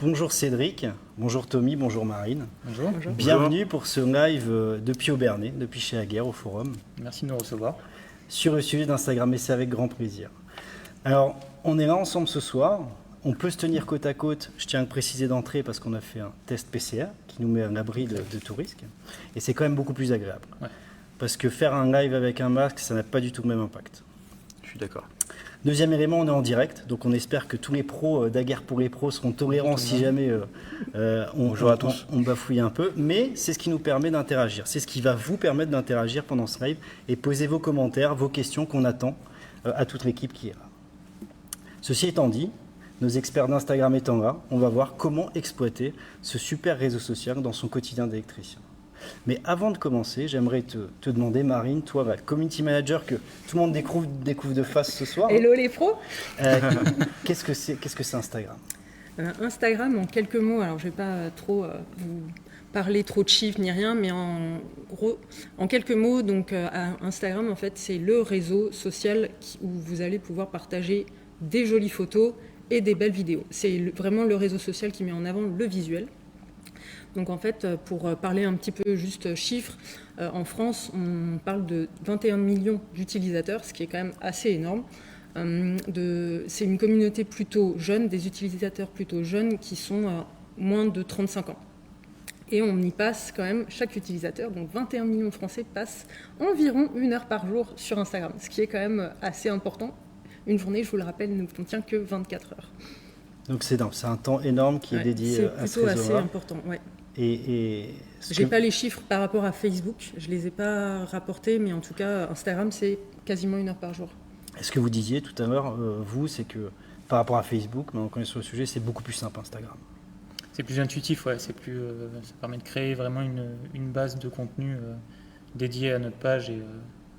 Bonjour Cédric, bonjour Tommy, bonjour Marine. Bonjour. Bienvenue pour ce live depuis Aubernais, depuis chez Aguerre au forum. Merci de nous recevoir. Sur le sujet d'Instagram, et c'est avec grand plaisir. Alors, on est là ensemble ce soir. On peut se tenir côte à côte, je tiens à le préciser d'entrée parce qu'on a fait un test PCR qui nous met à l'abri de tout risque. Et c'est quand même beaucoup plus agréable. Ouais. Parce que faire un live avec un masque, ça n'a pas du tout le même impact. Je suis d'accord. Deuxième élément, on est en direct, donc on espère que tous les pros d'Aguerre pour les pros seront tolérants si jamais on bafouille un peu. Mais c'est ce qui nous permet d'interagir. C'est ce qui va vous permettre d'interagir pendant ce live et poser vos commentaires, vos questions qu'on attend à toute l'équipe qui est là. Ceci étant dit, nos experts d'Instagram étant là, on va voir comment exploiter ce super réseau social dans son quotidien d'électricien. Mais avant de commencer, j'aimerais te demander, Marine, toi, community manager que tout le monde découvre de face ce soir. Hello les pros. Qu'est-ce que c'est Instagram ? Instagram, en quelques mots, alors je ne vais pas trop vous parler trop de chiffres ni rien, mais en quelques mots, donc Instagram, en fait, c'est le réseau social où vous allez pouvoir partager des jolies photos et des belles vidéos. C'est vraiment le réseau social qui met en avant le visuel. Donc en fait, pour parler un petit peu juste chiffres, en France, on parle de 21 millions d'utilisateurs, ce qui est quand même assez énorme. C'est une communauté plutôt jeune, des utilisateurs plutôt jeunes qui sont moins de 35 ans. Et on y passe quand même, chaque utilisateur, donc 21 millions de Français, passe environ 1 heure par jour sur Instagram, ce qui est quand même assez important. Une journée, je vous le rappelle, ne contient que 24 heures. Donc c'est un temps énorme qui est dédié à ce réseau-là. C'est plutôt assez important, ouais. J'ai pas les chiffres par rapport à Facebook, je les ai pas rapportés, mais en tout cas, Instagram, c'est quasiment 1 heure par jour. Ce que vous disiez tout à l'heure, vous, c'est que par rapport à Facebook, maintenant qu'on est sur le sujet, c'est beaucoup plus simple Instagram. C'est plus intuitif, ouais. Ça permet de créer vraiment une base de contenu dédiée à notre page. Et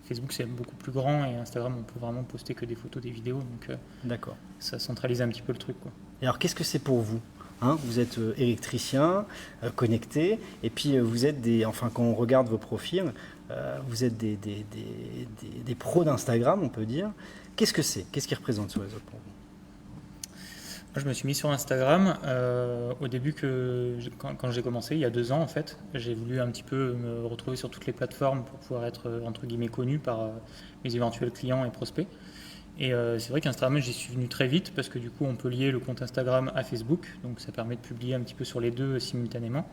Facebook, c'est beaucoup plus grand, et Instagram, on peut vraiment poster que des photos, des vidéos. Donc, d'accord. Ça centralise un petit peu le truc, quoi. Et alors, qu'est-ce que c'est pour vous ? Vous êtes électricien, connecté, et puis vous êtes quand on regarde vos profils, vous êtes des pros d'Instagram, on peut dire. Qu'est-ce que c'est ? Qu'est-ce qui représente ce réseau pour vous ? Moi, je me suis mis sur Instagram au début quand j'ai commencé, il y a 2 ans en fait. J'ai voulu un petit peu me retrouver sur toutes les plateformes pour pouvoir être entre guillemets connu par mes éventuels clients et prospects. Et c'est vrai qu'Instagram, j'y suis venu très vite parce que du coup, on peut lier le compte Instagram à Facebook. Donc ça permet de publier un petit peu sur les deux simultanément.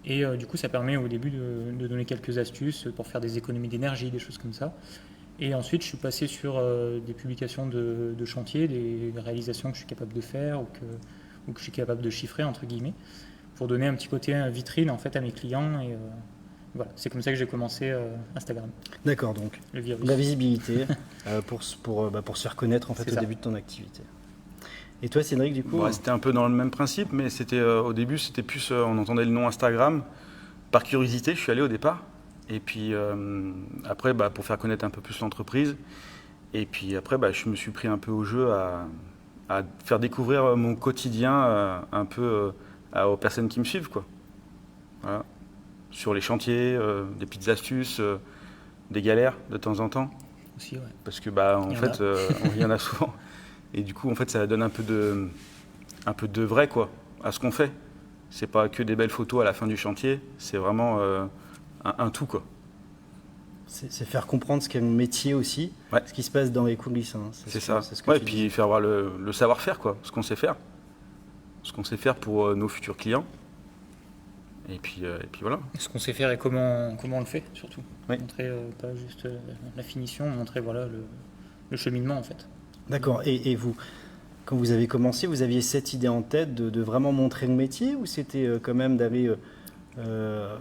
Et du coup, ça permet au début de donner quelques astuces pour faire des économies d'énergie, des choses comme ça. Et ensuite, je suis passé sur des publications de chantier, des réalisations que je suis capable de faire ou que je suis capable de chiffrer, entre guillemets, pour donner un petit côté vitrine en fait, à mes clients. Et voilà, c'est comme ça que j'ai commencé Instagram. D'accord, donc la visibilité pour se faire connaître en fait, au début de ton activité. Et toi, Cédric, du coup C'était un peu dans le même principe, mais c'était au début, c'était plus, on entendait le nom Instagram. Par curiosité, je suis allé au départ. Et puis après, pour faire connaître un peu plus l'entreprise. Et puis après, je me suis pris un peu au jeu à faire découvrir mon quotidien un peu aux personnes qui me suivent, quoi. Voilà. Sur les chantiers, des petites astuces, des galères de temps en temps. Aussi, ouais. Parce que il y en a souvent. Et du coup, en fait, ça donne un peu de vrai, quoi, à ce qu'on fait. C'est pas que des belles photos à la fin du chantier, c'est vraiment un tout, quoi. C'est faire comprendre ce qu'est le métier aussi, ce qui se passe dans les coulisses. C'est ça. Et puis faire voir le savoir-faire, quoi, ce qu'on sait faire. Ce qu'on sait faire pour nos futurs clients. Et puis voilà. Ce qu'on sait faire et comment on le fait, surtout. Oui. Montrer pas juste la finition, montrer voilà, le cheminement, en fait. D'accord. Et vous, quand vous avez commencé, vous aviez cette idée en tête de vraiment montrer le métier, ou c'était quand même d'aller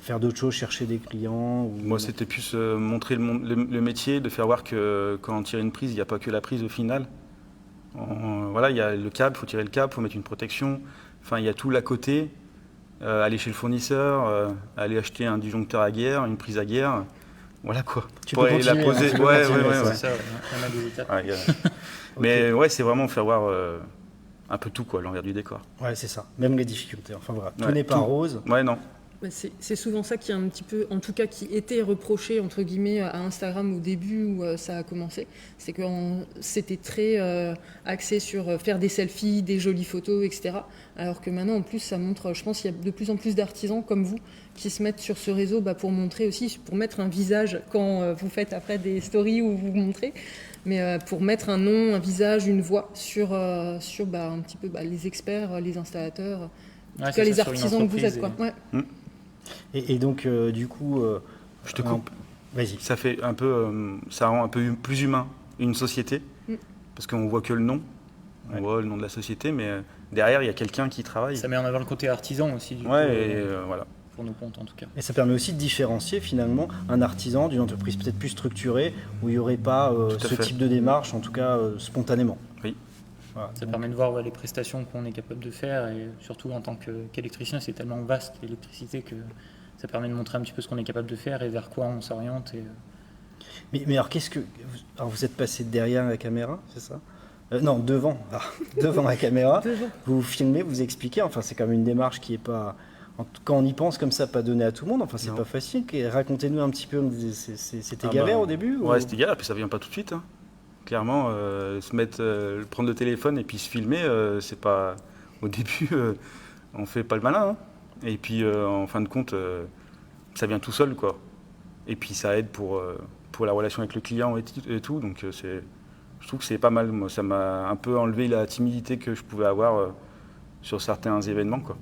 faire d'autres choses, chercher des clients Moi, c'était plus montrer le métier, de faire voir que quand on tire une prise, il n'y a pas que la prise au final. Voilà, il y a le câble, il faut tirer le câble, il faut mettre une protection. Enfin, il y a tout l'à côté. Aller chez le fournisseur, aller acheter un disjoncteur à guerre, une prise à guerre. Voilà, quoi. Tu peux continuer, la poser. C'est ça, on a des étapes. Mais ouais, c'est vraiment faire voir un peu tout, quoi, l'envers du décor. Ouais, c'est ça. Même les difficultés. Enfin voilà, tout n'est pas rose. Ouais, non. C'est souvent ça qui est un petit peu, en tout cas qui était reproché entre guillemets à Instagram au début où ça a commencé, c'est que c'était très axé sur faire des selfies, des jolies photos, etc. Alors que maintenant en plus ça montre, je pense qu'il y a de plus en plus d'artisans comme vous qui se mettent sur ce réseau pour montrer aussi, pour mettre un visage quand vous faites après des stories où vous montrez, mais pour mettre un nom, un visage, une voix sur un petit peu les experts, les installateurs, en tout cas les artisans que vous êtes, quoi. Ouais. Et donc, du coup... je te coupe. Vas-y. Ça fait un peu... ça rend un peu plus humain une société, parce qu'on voit que le nom. On voit le nom de la société, mais derrière, il y a quelqu'un qui travaille. Ça met en avant le côté artisan aussi, du coup, voilà. Pour nos comptes, en tout cas. Et ça permet aussi de différencier, finalement, un artisan d'une entreprise peut-être plus structurée, où il n'y aurait pas ce type de démarche, en tout cas spontanément. Oui. Voilà, ça permet de voir les prestations qu'on est capable de faire, et surtout en tant qu'électricien, c'est tellement vaste l'électricité que ça permet de montrer un petit peu ce qu'on est capable de faire et vers quoi on s'oriente. Mais alors, alors vous êtes passé derrière la caméra, c'est ça ? Non, devant la caméra. Vous filmez, vous expliquez. Enfin, c'est quand même une démarche qui est pas... Quand on y pense comme ça, pas donnée à tout le monde. Enfin, c'est pas facile. Racontez-nous un petit peu. C'était galère au début ? Ouais, c'était galère. Puis ça vient pas tout de suite. Clairement, prendre le téléphone et puis se filmer, c'est pas... Au début, on fait pas le malin. Et puis, en fin de compte, ça vient tout seul, quoi. Et puis, ça aide pour la relation avec le client et tout. Donc, Je trouve que c'est pas mal. Moi, ça m'a un peu enlevé la timidité que je pouvais avoir sur certains événements, quoi.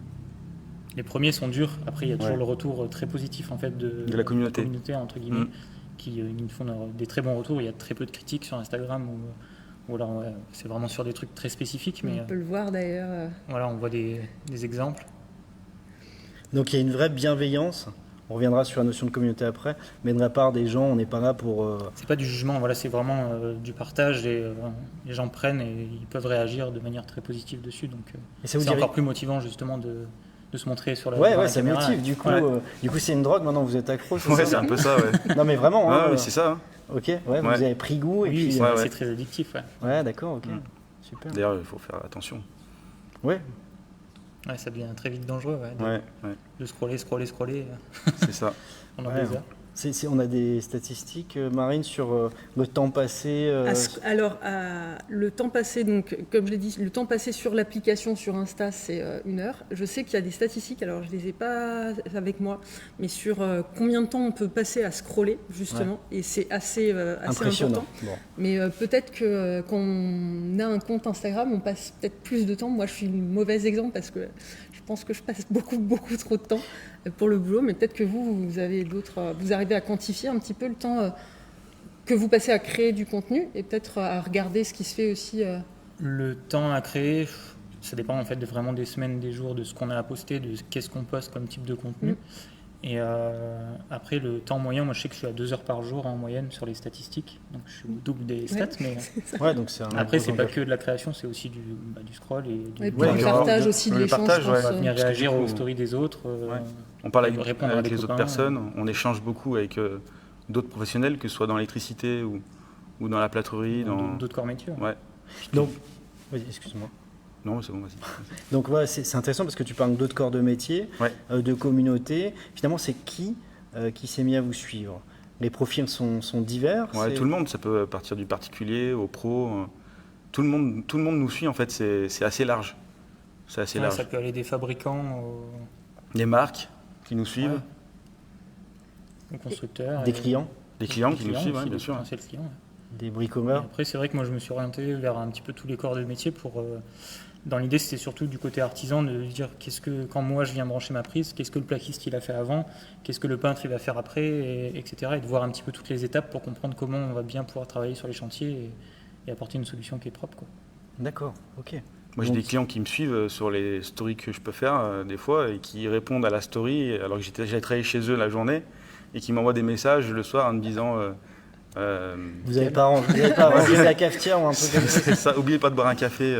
Les premiers sont durs. Après, il y a toujours le retour très positif en fait de la communauté entre guillemets, qui font des très bons retours. Il y a très peu de critiques sur Instagram ou alors c'est vraiment sur des trucs très spécifiques. Mais on peut le voir d'ailleurs. Voilà, on voit des exemples. Donc il y a une vraie bienveillance. On reviendra sur la notion de communauté après, mais de la part des gens, on n'est pas là pour... C'est pas du jugement, voilà, c'est vraiment du partage et les gens prennent et ils peuvent réagir de manière très positive dessus. Donc c'est encore plus motivant justement de se montrer sur la caméra. Ouais, ça motive. Du coup, c'est une drogue maintenant, vous êtes accro. C'est un peu ça, ouais. Non mais vraiment. Oui, c'est ça. Hein. Ok, vous avez pris goût. Oui, et puis, c'est très addictif. Ouais, d'accord, ok. Super. D'ailleurs, il faut faire attention. Ouais. Ouais, ça devient très vite dangereux. De scroller. C'est ça. On a des heures. On a des statistiques, Marine, sur le temps passé Alors, le temps passé, donc, comme je l'ai dit, le temps passé sur l'application sur Insta, c'est 1 heure. Je sais qu'il y a des statistiques, alors je ne les ai pas avec moi, mais sur combien de temps on peut passer à scroller, justement, et c'est assez important. Bon. Mais peut-être que quand on a un compte Instagram, on passe peut-être plus de temps. Moi, je suis le mauvais exemple parce que je pense que je passe beaucoup trop de temps pour le boulot, mais peut-être que vous avez vous arrivez à quantifier un petit peu le temps que vous passez à créer du contenu et peut-être à regarder ce qui se fait aussi. Le temps à créer, ça dépend en fait vraiment des semaines, des jours, de ce qu'on a à poster, de qu'est-ce qu'on poste comme type de contenu. Et après, le temps moyen, moi je sais que je suis à 2 heures par jour en moyenne sur les statistiques, donc je suis au double des stats. Mais donc c'est après, c'est pas que de la création, c'est aussi du scroll et du partage aussi de l'échange. On va venir réagir aux stories des autres. On parle avec les autres personnes, on échange beaucoup avec d'autres professionnels, que ce soit dans l'électricité ou dans la plâtrerie. Dans d'autres corps métiers. Ouais. Donc, excuse-moi. Non, c'est bon, vas-y. Donc c'est intéressant parce que tu parles d'autres corps de métier, de communauté. Finalement, c'est qui s'est mis à vous suivre? Les profils sont divers. Tout le monde, ça peut partir du particulier au pro. Tout le monde nous suit, en fait, c'est assez large. C'est assez large. Ça peut aller des fabricants des marques qui nous suivent. Aux constructeurs. Des clients. Des clients qui nous suivent, bien sûr. Des bricoleurs. Après, c'est vrai que moi, je me suis orienté vers un petit peu tous les corps de métier pour... Dans l'idée, c'était surtout du côté artisan de dire quand moi je viens brancher ma prise, qu'est-ce que le plaquiste il a fait avant, qu'est-ce que le peintre il va faire après, etc. Et de voir un petit peu toutes les étapes pour comprendre comment on va bien pouvoir travailler sur les chantiers et apporter une solution qui est propre, quoi. D'accord, ok. Moi, j'ai des clients qui me suivent sur les stories que je peux faire des fois et qui répondent à la story alors que j'allais travailler chez eux la journée et qui m'envoient des messages le soir en me disant vous n'avez pas rangé la cafetière ou un peu comme ça. C'est ça, oubliez pas de boire un café.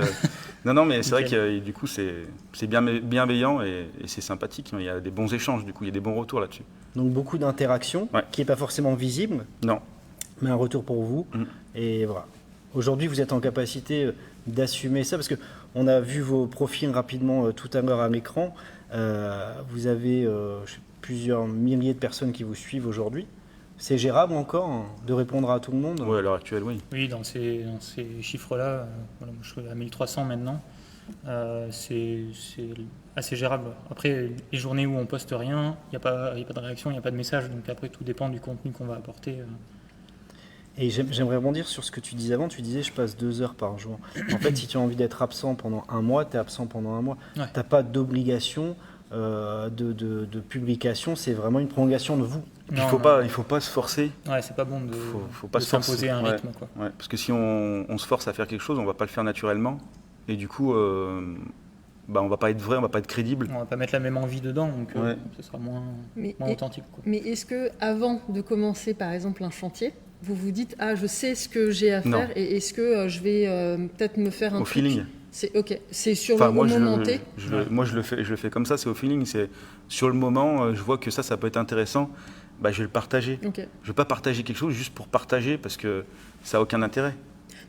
Non, mais c'est vrai que du coup, c'est bien bienveillant et c'est sympathique. Il y a des bons échanges, du coup, il y a des bons retours là-dessus. Donc beaucoup d'interactions, qui n'est pas forcément visible. Non. Mais un retour pour vous. Et voilà. Aujourd'hui, vous êtes en capacité d'assumer ça, parce qu'on a vu vos profils rapidement tout à l'heure à l'écran. Vous avez plusieurs milliers de personnes qui vous suivent aujourd'hui. C'est gérable encore de répondre à tout le monde? Oui, à l'heure actuelle, oui. Oui, dans ces chiffres-là, je suis à 1300 maintenant. C'est assez gérable. Après, les journées où on poste rien, il n'y a pas de réaction, il n'y a pas de message. Donc après, tout dépend du contenu qu'on va apporter. Et j'aimerais rebondir sur ce que tu disais avant. Tu disais, je passe 2 heures par jour. En fait, si tu as envie d'être absent pendant 1 mois, tu es absent pendant 1 mois. Tu n'as pas d'obligation de publication. C'est vraiment une prolongation de vous. Il ne faut pas se forcer. Ouais, c'est pas bon faut pas s'imposer un rythme. Quoi. Ouais, parce que si on se force à faire quelque chose, on ne va pas le faire naturellement. Et du coup, on ne va pas être vrai, on ne va pas être crédible. On ne va pas mettre la même envie dedans, donc ce sera moins authentique. Quoi. Mais est-ce qu'avant de commencer, par exemple, un chantier, vous vous dites, je sais ce que j'ai à faire et est-ce que je vais peut-être me faire un au truc feeling. C'est sur le moment T. Moi, je le fais comme ça, c'est au feeling. C'est sur le moment, je vois que ça peut être intéressant. Je vais le partager. Je ne vais pas partager quelque chose juste pour partager parce que ça n'a aucun intérêt.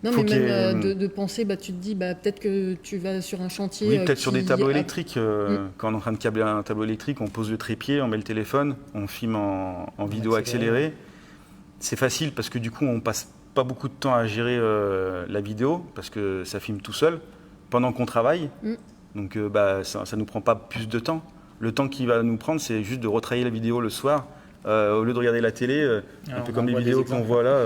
Non, mais même de penser, tu te dis, peut-être que tu vas sur un chantier. Oui, peut-être sur des tableaux électriques. Quand on est en train de câbler un tableau électrique, on pose le trépied, on met le téléphone, on filme en vidéo accélérée. C'est facile parce que du coup, on passe pas beaucoup de temps à gérer la vidéo parce que ça filme tout seul pendant qu'on travaille. Donc, ça ne nous prend pas plus de temps. Le temps qu'il va nous prendre, c'est juste de retravailler la vidéo le soir au lieu de regarder la télé, un peu comme les vidéos qu'on voit là.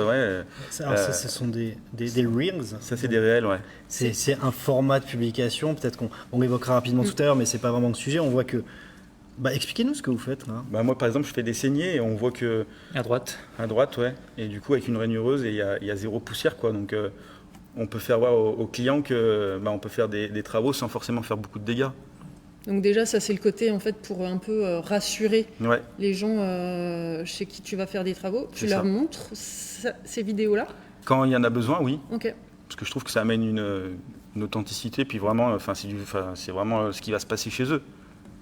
Alors ça, ce sont des Reels. Ça, c'est des réels, ouais. C'est un format de publication, peut-être qu'on évoquera rapidement tout à l'heure, mais c'est pas vraiment le sujet. On voit que... expliquez-nous ce que vous faites là. Moi, par exemple, je fais des saignées et on voit que... À droite, ouais. Et du coup, avec une rainureuse, il y a 0 poussière, quoi. Donc, on peut faire voir aux clients que on peut faire des travaux sans forcément faire beaucoup de dégâts. Donc déjà, ça c'est le côté en fait pour un peu rassurer Ouais. les gens chez qui tu vas faire des travaux. Tu C'est leur ça. montres ces vidéos-là. Quand il y en a besoin, oui. Ok. Parce que je trouve que ça amène une authenticité, puis vraiment, c'est vraiment ce qui va se passer chez eux.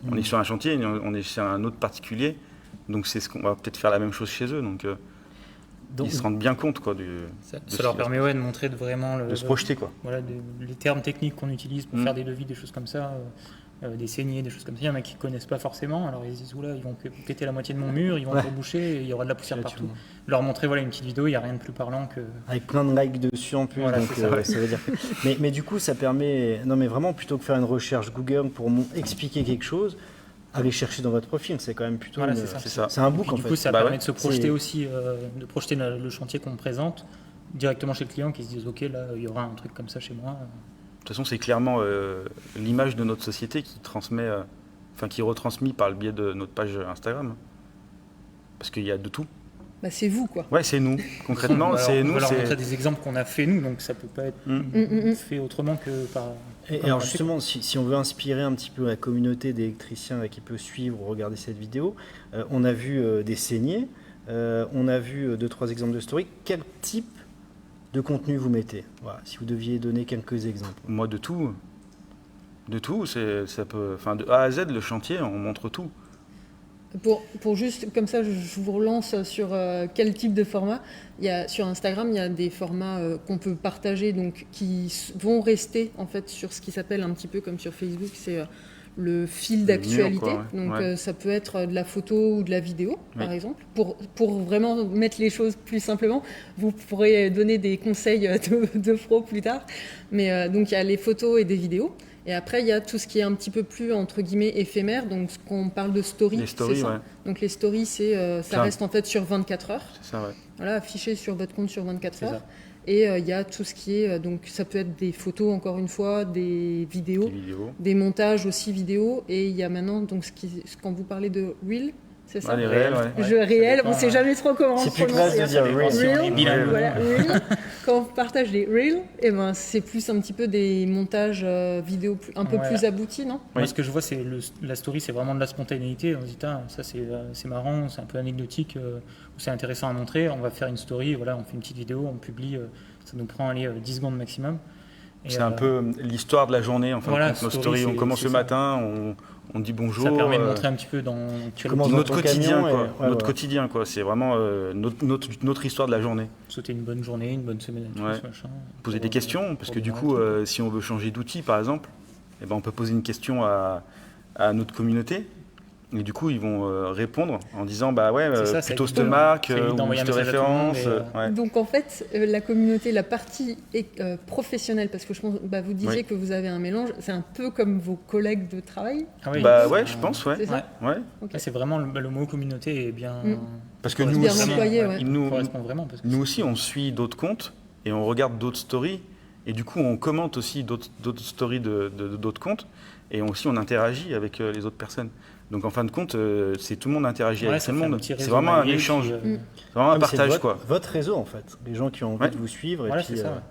On est sur un chantier, on est chez un autre particulier, donc c'est ce qu'on va peut-être faire la même chose chez eux. Donc ils se rendent bien compte, quoi, ça leur permet de montrer vraiment de se projeter, quoi. Voilà, les termes techniques qu'on utilise pour faire des devis, des choses comme ça, des saignées, des choses comme ça. Il y en a qui ne connaissent pas forcément, alors ils se disent oula, ils vont péter la moitié de mon mur, ils vont tout boucher, et il y aura de la poussière partout. Leur montrer une petite vidéo, il n'y a rien de plus parlant que. Avec plein de likes dessus en plus, Voilà, donc ça veut dire que... mais du coup, ça permet. Non, mais vraiment, plutôt que faire une recherche Google pour expliquer quelque chose, aller chercher dans votre profil, c'est quand même plutôt. Voilà, C'est ça. C'est un book en Du fait. coup, ça permet de se projeter aussi, de projeter le chantier qu'on présente directement chez le client qui se dise ok, là, il y aura un truc comme ça chez moi. De toute façon, c'est clairement l'image de notre société qui est retransmise par le biais de notre page Instagram. Parce qu'il y a de tout. C'est vous quoi. Ouais, c'est nous. Concrètement, c'est nous. On va leur montrer des exemples qu'on a fait nous, donc ça peut pas être fait autrement que par. Et alors justement, si on veut inspirer un petit peu la communauté d'électriciens qui peut suivre ou regarder cette vidéo, on a vu des saignées, on a vu 2-3 exemples de story. Quel type de contenu vous mettez? Voilà, si vous deviez donner quelques exemples. Moi, de tout. De tout. Ça peut, de A à Z, le chantier, on montre tout. Pour juste, comme ça, je vous relance sur quel type de format. Sur Instagram, il y a des formats qu'on peut partager, donc qui vont rester en fait sur ce qui s'appelle un petit peu comme sur Facebook, c'est le fil d'actualité. Donc ça peut être de la photo ou de la vidéo, par exemple. Pour vraiment mettre les choses plus simplement, vous pourrez donner des conseils de pro plus tard. Mais donc il y a les photos et des vidéos. Et après, il y a tout ce qui est un petit peu plus, entre guillemets, éphémère. Donc, ce qu'on parle de story, les stories, c'est ça. Donc, les stories, ça reste en fait sur 24 heures. C'est ça, ouais. Voilà, affiché sur votre compte sur 24 heures. Ça. Et il y a tout ce qui est... donc, ça peut être des photos, encore une fois, des vidéos, des montages aussi vidéo. Et il y a maintenant, donc, quand vous parlez de Reel, c'est ça, les réels, Jeu réel, on ne sait jamais trop comment c'est on plus classe de dire Reel. Voilà, Reel. Quand on partage des Reels, c'est plus un petit peu des montages vidéo un peu plus aboutis, non? Moi, ce que je vois, c'est la story, c'est vraiment de la spontanéité. On se dit, ça c'est marrant, c'est un peu anecdotique, c'est intéressant à montrer. On va faire une story, on fait une petite vidéo, on publie, ça nous prend 10 secondes maximum. C'est un peu l'histoire de la journée, nos stories. On commence le matin, on dit bonjour. Ça permet de montrer un petit peu dans notre quotidien, quoi. Notre quotidien, quoi. C'est vraiment notre histoire de la journée. Souhaiter une bonne journée, une bonne semaine à tous, machin. Poser des questions, parce que du coup, si on veut changer d'outil, par exemple, on peut poser une question à notre communauté. Et du coup, ils vont répondre en disant plutôt cette marque ou cette référence. Donc en fait, la communauté, la partie professionnelle, parce que je pense, vous disiez que vous avez un mélange, c'est un peu comme vos collègues de travail. Je pense, ouais. C'est ça. Ouais. Okay. C'est vraiment le mot communauté est bien. Parce que nous bien aussi, employé, correspond vraiment. Parce que nous aussi, on suit d'autres comptes et on regarde d'autres stories. Et du coup, on commente aussi d'autres stories d'autres comptes. Et aussi, on interagit avec les autres personnes. Donc en fin de compte, c'est tout le monde interagit avec tout le monde. C'est vraiment un échange, c'est vraiment un partage, quoi. Votre réseau en fait, les gens qui ont envie de vous suivre. Voilà, et puis, c'est ça.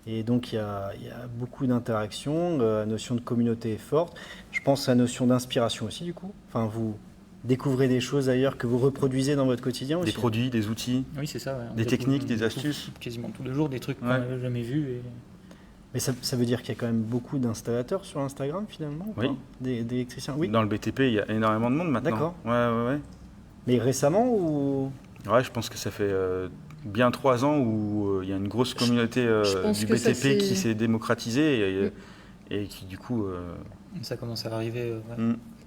Et donc il y a beaucoup d'interactions, la notion de communauté est forte. Je pense à la notion d'inspiration aussi du coup. Enfin, vous découvrez des choses ailleurs que vous reproduisez dans votre quotidien aussi. Des produits, des outils, oui, c'est ça, des techniques, des astuces. Quasiment tous les jours, des trucs qu'on n'avait jamais vus. Mais ça veut dire qu'il y a quand même beaucoup d'installateurs sur Instagram finalement, oui. Des électriciens. Oui. Dans le BTP, il y a énormément de monde maintenant. D'accord. Ouais. Mais récemment ou? Ouais, je pense que ça fait bien 3 ans où il y a une grosse communauté du BTP qui s'est démocratisée et qui du coup... Ça commence à arriver.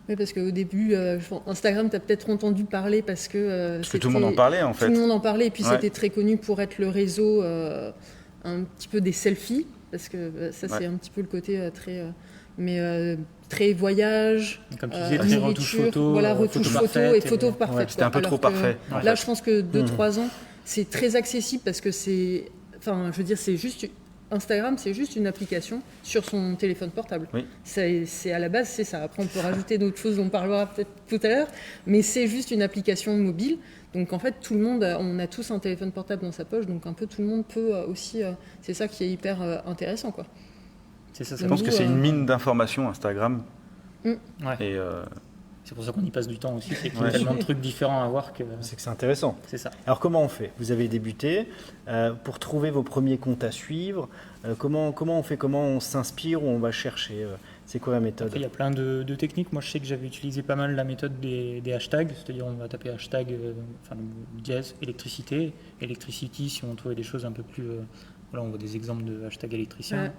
Oui, parce qu'au début, Instagram, tu as peut-être entendu parler parce que tout le monde en parlait en fait. Tout le monde en parlait et puis c'était très connu pour être le réseau un petit peu des selfies. Parce que ça, c'est un petit peu le côté très mais très voyage, comme tu disais, très retouche photo, voilà, retouche photo et photo parfaite. Ouais, c'était un peu trop parfait. Là, je pense que 2-3 ans, c'est très accessible parce que c'est juste Instagram, c'est juste une application sur son téléphone portable. Oui. C'est à la base, c'est ça. Après, on peut rajouter d'autres choses dont on parlera peut-être tout à l'heure, mais c'est juste une application mobile. Donc en fait, tout le monde, on a tous un téléphone portable dans sa poche, donc un peu tout le monde peut aussi. C'est ça qui est hyper intéressant, quoi. C'est ça. Je pense que c'est une mine d'informations Instagram. Ouais. Et c'est pour ça qu'on y passe du temps aussi, c'est qu'il y a tellement de trucs différents à voir que. C'est que c'est intéressant. C'est ça. Alors comment on fait? Vous avez débuté pour trouver vos premiers comptes à suivre. Comment on fait? Comment on s'inspire ou on va chercher? C'est quoi la méthode? Après, il y a plein de techniques. Moi, je sais que j'avais utilisé pas mal la méthode des hashtags, c'est-à-dire on va taper hashtag, dièse, électricité, electricity, si on trouvait des choses un peu plus. Voilà, on voit des exemples de hashtag électricien. Ouais.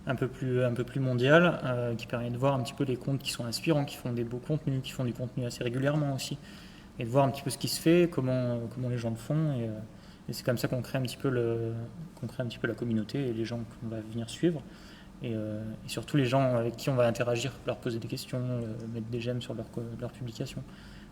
Un peu plus mondial, qui permet de voir un petit peu les comptes qui sont inspirants, qui font des beaux contenus, qui font du contenu assez régulièrement aussi, et de voir un petit peu ce qui se fait, comment les gens le font, et c'est comme ça qu'on crée un petit peu la communauté et les gens qu'on va venir suivre, et surtout les gens avec qui on va interagir, leur poser des questions, mettre des j'aime sur leur publication,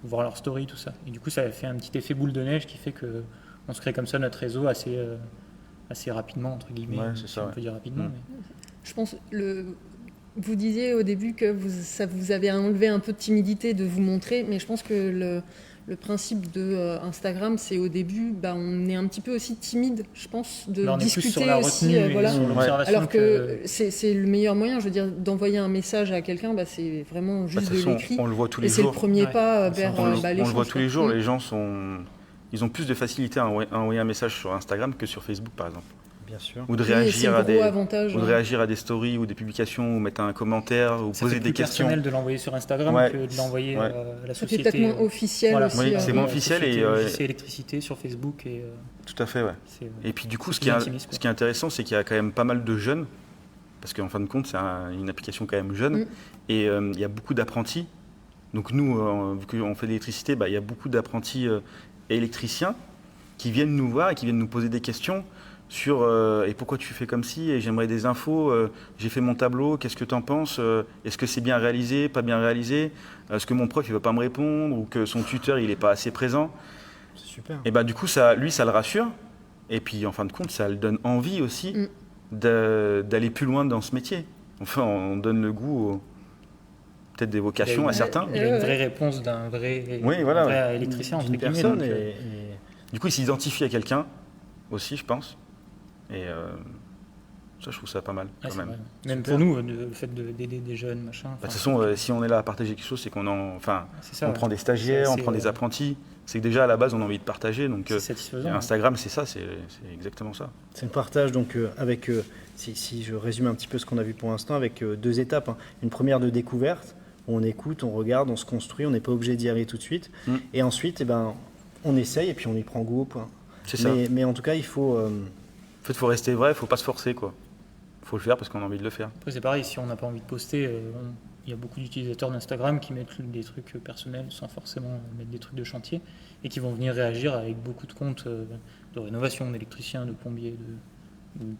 voir leur story, tout ça. Et du coup, ça fait un petit effet boule de neige qui fait que on se crée comme ça notre réseau assez rapidement, entre guillemets, si on peut dire rapidement. Mais... Je pense, vous disiez au début que ça vous avait enlevé un peu de timidité de vous montrer, mais je pense que le principe de Instagram, c'est au début, on est un petit peu aussi timide, je pense, de on discuter est plus sur la aussi. voilà. Sur l'observation. Alors que c'est le meilleur moyen, je veux dire, d'envoyer un message à quelqu'un, c'est vraiment juste de l'écrit. On le voit tous les jours. Et c'est le premier pas vers l'échange. On le voit tous les jours, les gens ils ont plus de facilité à envoyer un message sur Instagram que sur Facebook, par exemple. Bien sûr. Ou de réagir à des stories ou des publications, ou mettre un commentaire, ou poser des questions. C'est personnel de l'envoyer sur Instagram que de l'envoyer à la société. C'est peut-être moins officiel aussi. Oui, c'est moins officiel. C'est électricité sur Facebook. Tout à fait, ouais. Et puis du coup, ce qui est intéressant, c'est qu'il y a quand même pas mal de jeunes, parce qu'en fin de compte, c'est une application quand même jeune, et il y a beaucoup d'apprentis. Donc nous, vu qu'on fait de l'électricité, il y a beaucoup d'apprentis électriciens qui viennent nous voir et qui viennent nous poser des questions sur et pourquoi tu fais comme ci, et j'aimerais des infos, j'ai fait mon tableau, qu'est-ce que tu en penses, est-ce que c'est bien réalisé, pas bien réalisé, est-ce que mon prof il veut pas me répondre, ou que son tuteur il est pas assez présent. C'est super. Et du coup ça le rassure, et puis en fin de compte ça le donne envie aussi d'aller plus loin dans ce métier. Enfin on donne le goût peut-être des vocations à certains. Il y a une vraie réponse d'un vrai électricien entre personne. Du coup il s'identifie à quelqu'un aussi, je pense. Et ça, je trouve ça pas mal, quand même. Même pour nous, le fait d'aider des jeunes, machin. De toute façon, si on est là à partager quelque chose, c'est qu'on on prend des stagiaires, on prend des apprentis. C'est que déjà, à la base, on a envie de partager. Donc, Instagram, c'est ça, c'est exactement ça. C'est le partage, donc, avec, si je résume un petit peu ce qu'on a vu pour l'instant, avec 2 étapes. Une première de découverte, où on écoute, on regarde, on se construit, on n'est pas obligé d'y aller tout de suite. Et ensuite, on essaye et puis on y prend goût au point. C'est ça. Mais en tout cas, il faut... En fait, il faut rester vrai, il ne faut pas se forcer, quoi. Il faut le faire parce qu'on a envie de le faire. Après, c'est pareil, si on n'a pas envie de poster, il y a beaucoup d'utilisateurs d'Instagram qui mettent des trucs personnels sans forcément mettre des trucs de chantier et qui vont venir réagir avec beaucoup de comptes de rénovation, d'électriciens, de plombiers, de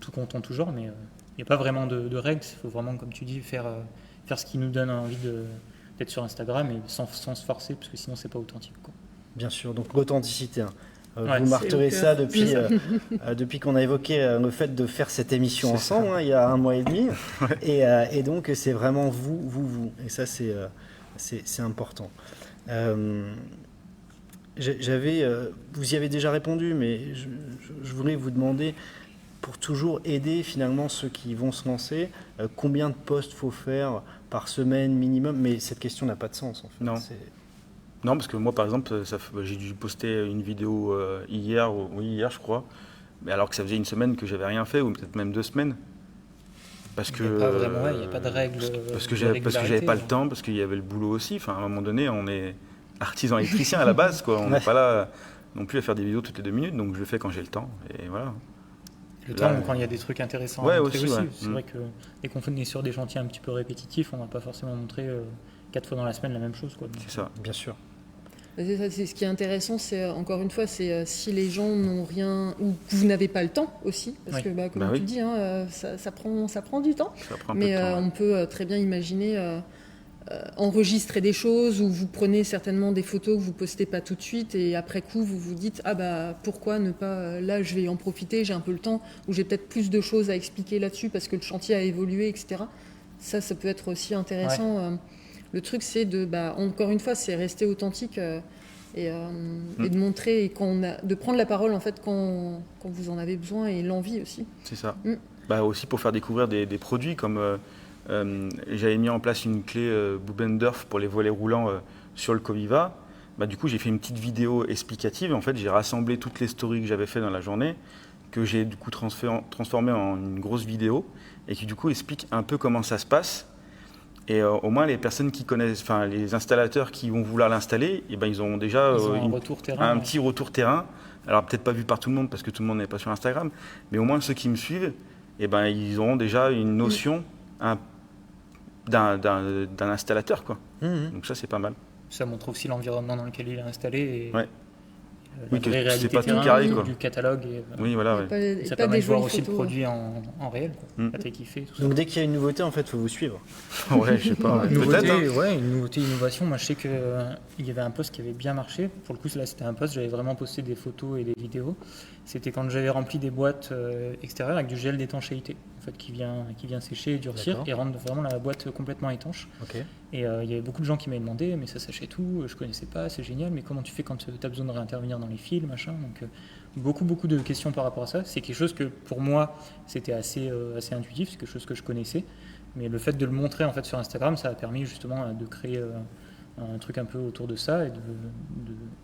tout compte en tout genre, mais il n'y a pas vraiment de règles. Il faut vraiment, comme tu dis, faire ce qui nous donne envie d'être sur Instagram et sans se forcer, parce que sinon, c'est pas authentique, quoi. Bien sûr, donc l'authenticité. Vous martelez ça depuis qu'on a évoqué le fait de faire cette émission ensemble, il y a 1 mois et demi. Et donc, c'est vraiment vous. Et ça, c'est important. Vous y avez déjà répondu, mais je voulais vous demander, pour toujours aider finalement ceux qui vont se lancer, combien de posts faut faire par semaine minimum? Mais cette question n'a pas de sens, en fait. Non, parce que moi, par exemple, j'ai dû poster une vidéo hier, je crois, mais alors que ça faisait 1 semaine que j'avais rien fait, ou peut-être même 2 semaines. Parce que il n'y a pas de règle. Parce que j'avais pas le temps, parce qu'il y avait le boulot aussi. Enfin, à un moment donné, on est artisan électricien à la base, quoi. On n'est pas là non plus à faire des vidéos toutes les 2 minutes, donc je le fais quand j'ai le temps, et voilà. Le temps, quand il y a des trucs intéressants à montrer aussi. C'est vrai que dès qu'on est sur des chantiers un petit peu répétitifs, on ne va pas forcément montrer 4 fois dans la semaine la même chose, quoi. C'est ça. Bien sûr. C'est ce qui est intéressant, c'est encore une fois, c'est si les gens n'ont rien ou vous n'avez pas le temps aussi, parce que comme tu dis, ça prend du temps. Mais on peut très bien imaginer enregistrer des choses, ou vous prenez certainement des photos que vous postez pas tout de suite, et après coup vous vous dites pourquoi ne pas là, je vais en profiter, j'ai un peu le temps, ou j'ai peut-être plus de choses à expliquer là-dessus parce que le chantier a évolué, etc. Ça peut être aussi intéressant. Le truc, c'est encore une fois, c'est rester authentique et de montrer et de prendre la parole en fait quand vous en avez besoin, et l'envie aussi. C'est ça. Aussi pour faire découvrir des produits comme j'avais mis en place une clé Bubendorf pour les volets roulants sur le Coviva. Du coup, j'ai fait une petite vidéo explicative. En fait, j'ai rassemblé toutes les stories que j'avais fait dans la journée, que j'ai du coup transformé en une grosse vidéo, et qui du coup explique un peu comment ça se passe. Et au moins, les personnes qui connaissent, les installateurs qui vont vouloir l'installer, ils ont déjà un petit retour terrain. Alors, peut-être pas vu par tout le monde parce que tout le monde n'est pas sur Instagram, mais au moins ceux qui me suivent, ils auront déjà une notion d'un installateur, quoi. Donc ça, c'est pas mal. Ça montre aussi l'environnement dans lequel il est installé. Oui, que c'est pas tout carré, quoi. Du catalogue. Oui, voilà. Ça permet de voir aussi le produit en réel, quoi. La kiffé, tout ça. Donc dès qu'il y a une nouveauté, en fait, il faut vous suivre. Ouais, je sais pas. Une nouveauté, innovation. Moi, je sais qu'il y avait un post qui avait bien marché. Pour le coup, là, c'était un post, j'avais vraiment posté des photos et des vidéos. C'était quand j'avais rempli des boîtes extérieures avec du gel d'étanchéité, en fait, qui vient sécher et durcir et rendre vraiment la boîte complètement étanche. Okay. Et il y avait beaucoup de gens qui m'avaient demandé, mais ça sèche tout, je connaissais pas, c'est génial, mais comment tu fais quand tu as besoin de réintervenir dans les fils, machin. Donc beaucoup de questions par rapport à ça. C'est quelque chose que pour moi c'était assez intuitif, c'est quelque chose que je connaissais, mais le fait de le montrer en fait sur Instagram, ça a permis justement de créer un truc un peu autour de ça et de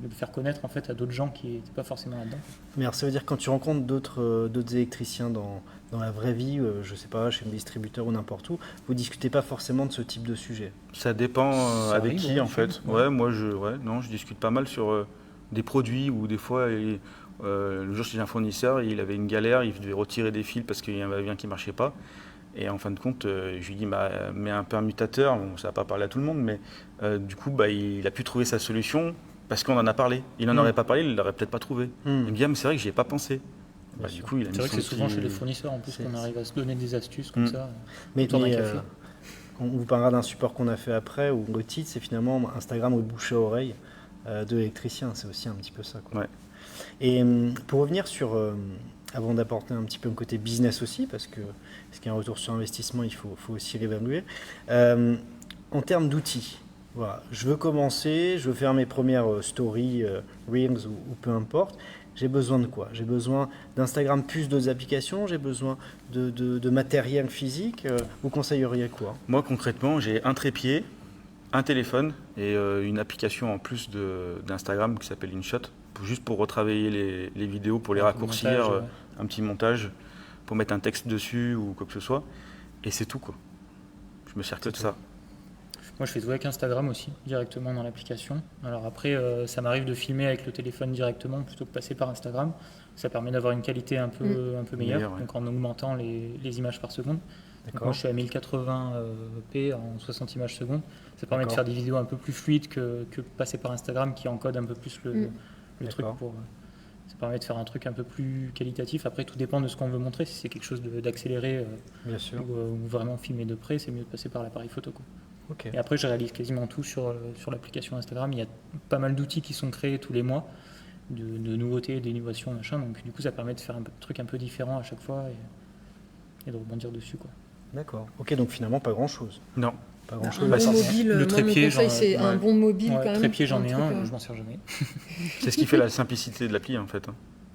le faire connaître en fait à d'autres gens qui n'étaient pas forcément là-dedans. Mais alors ça veut dire que quand tu rencontres d'autres électriciens dans la vraie vie, je sais pas, chez un distributeur ou n'importe où, vous discutez pas forcément de ce type de sujet? Ça dépend avec qui en fait. Moi je discute pas mal sur des produits où des fois le jour chez un fournisseur, il avait une galère, il devait retirer des fils parce qu'il y en avait un qui marchait pas. Et en fin de compte, je lui dis, mets un permutateur, bon, ça va pas parler à tout le monde, mais du coup, il a pu trouver sa solution parce qu'on en a parlé. Il n'en aurait pas parlé, il l'aurait peut-être pas trouvé. Il me dit, mais c'est vrai que j'y ai pas pensé. Du coup, c'est vrai que c'est souvent chez les fournisseurs en plus qu'on arrive à se donner des astuces comme ça. Mais on vous parlera d'un support qu'on a fait après, où le titre, c'est finalement Instagram au bouche à oreille de l'électricien. C'est aussi un petit peu ça, quoi. Ouais. Et pour revenir sur... avant d'apporter un petit peu un côté business aussi, parce qu'il y a un retour sur investissement, il faut aussi l'évaluer. En termes d'outils, voilà, je veux commencer, je veux faire mes premières stories, Reels ou peu importe. J'ai besoin de quoi? J'ai besoin d'Instagram plus d'autres applications? J'ai besoin de matériel physique? Vous conseilleriez quoi? Moi, concrètement, j'ai un trépied, un téléphone et une application en plus d'Instagram qui s'appelle InShot, juste pour retravailler les vidéos, pour les raccourcir, un petit montage, pour mettre un texte dessus ou quoi que ce soit. Et c'est tout, quoi. Je me sers que de ça. Moi, je fais tout avec Instagram aussi, directement dans l'application. Alors après, ça m'arrive de filmer avec le téléphone directement plutôt que passer par Instagram. Ça permet d'avoir une qualité un peu meilleure, donc en augmentant les images par seconde. Donc moi, je suis à 1080p en 60 images secondes. Ça permet de faire des vidéos un peu plus fluides que passer par Instagram qui encode un peu plus le truc pour... Ça permet de faire un truc un peu plus qualitatif. Après, tout dépend de ce qu'on veut montrer. Si c'est quelque chose d'accéléré ou vraiment filmer de près, c'est mieux de passer par l'appareil photo, quoi. Okay. Et après, je réalise quasiment tout sur l'application Instagram. Il y a pas mal d'outils qui sont créés tous les mois, de nouveautés, d'innovations, machin. Donc du coup, ça permet de faire un truc un peu différent à chaque fois et de rebondir dessus, quoi. D'accord. Ok, donc finalement, pas grand-chose. Non. Pas grand-chose. Un bon mobile, le trépied, c'est un bon mobile quand même. Le trépied, j'en ai un, je m'en sers jamais. C'est ce qui fait la simplicité de l'appli, en fait.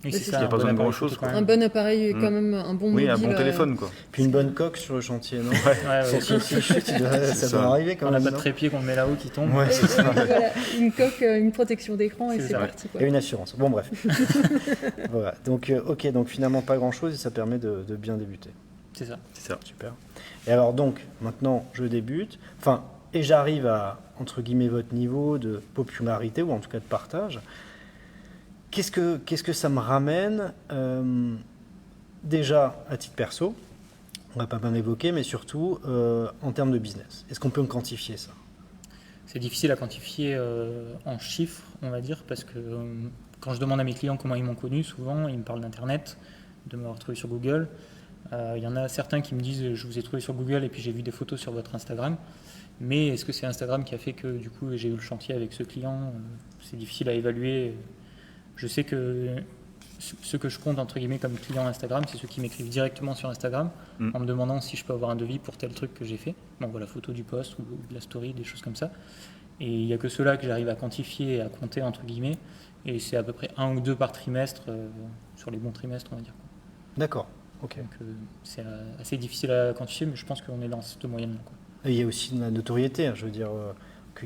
Oui, c'est ça, il n'y a pas besoin de grand-chose. Un bon appareil, quand même, un bon mobile. Oui, un bon téléphone, quoi. Puis une bonne coque sur le chantier, non? Ça doit arriver quand même. On n'a pas de trépied qu'on met là-haut qui tombe. Ouais, c'est ça. Voilà, une coque, une protection d'écran et c'est parti, quoi. Et une assurance. Bon, bref. Voilà. Donc, donc finalement, pas grand-chose et ça permet de bien débuter. C'est ça. Super. Et alors, donc, maintenant, je débute. Et j'arrive à, entre guillemets, votre niveau de popularité ou en tout cas de partage. Qu'est-ce que ça me ramène déjà à titre perso, on va pas mal évoquer, mais surtout en termes de business. Est-ce qu'on peut me quantifier ça? C'est difficile à quantifier en chiffres, on va dire, parce que quand je demande à mes clients comment ils m'ont connu, souvent ils me parlent d'Internet, de m'avoir trouvé sur Google. Il y en a certains qui me disent je vous ai trouvé sur Google et puis j'ai vu des photos sur votre Instagram. Mais est-ce que c'est Instagram qui a fait que du coup j'ai eu le chantier avec ce client? C'est difficile à évaluer. Je sais que ceux que je compte entre guillemets comme clients Instagram, c'est ceux qui m'écrivent directement sur Instagram en me demandant si je peux avoir un devis pour tel truc que j'ai fait. Donc voilà, photo du post ou de la story, des choses comme ça. Et il n'y a que ceux-là que j'arrive à quantifier et à compter entre guillemets. Et c'est à peu près 1 ou 2 par trimestre sur les bons trimestres, on va dire. D'accord. Ok. Donc c'est assez difficile à quantifier, mais je pense qu'on est dans cette moyenne-là. Et il y a aussi de la notoriété, hein, je veux dire,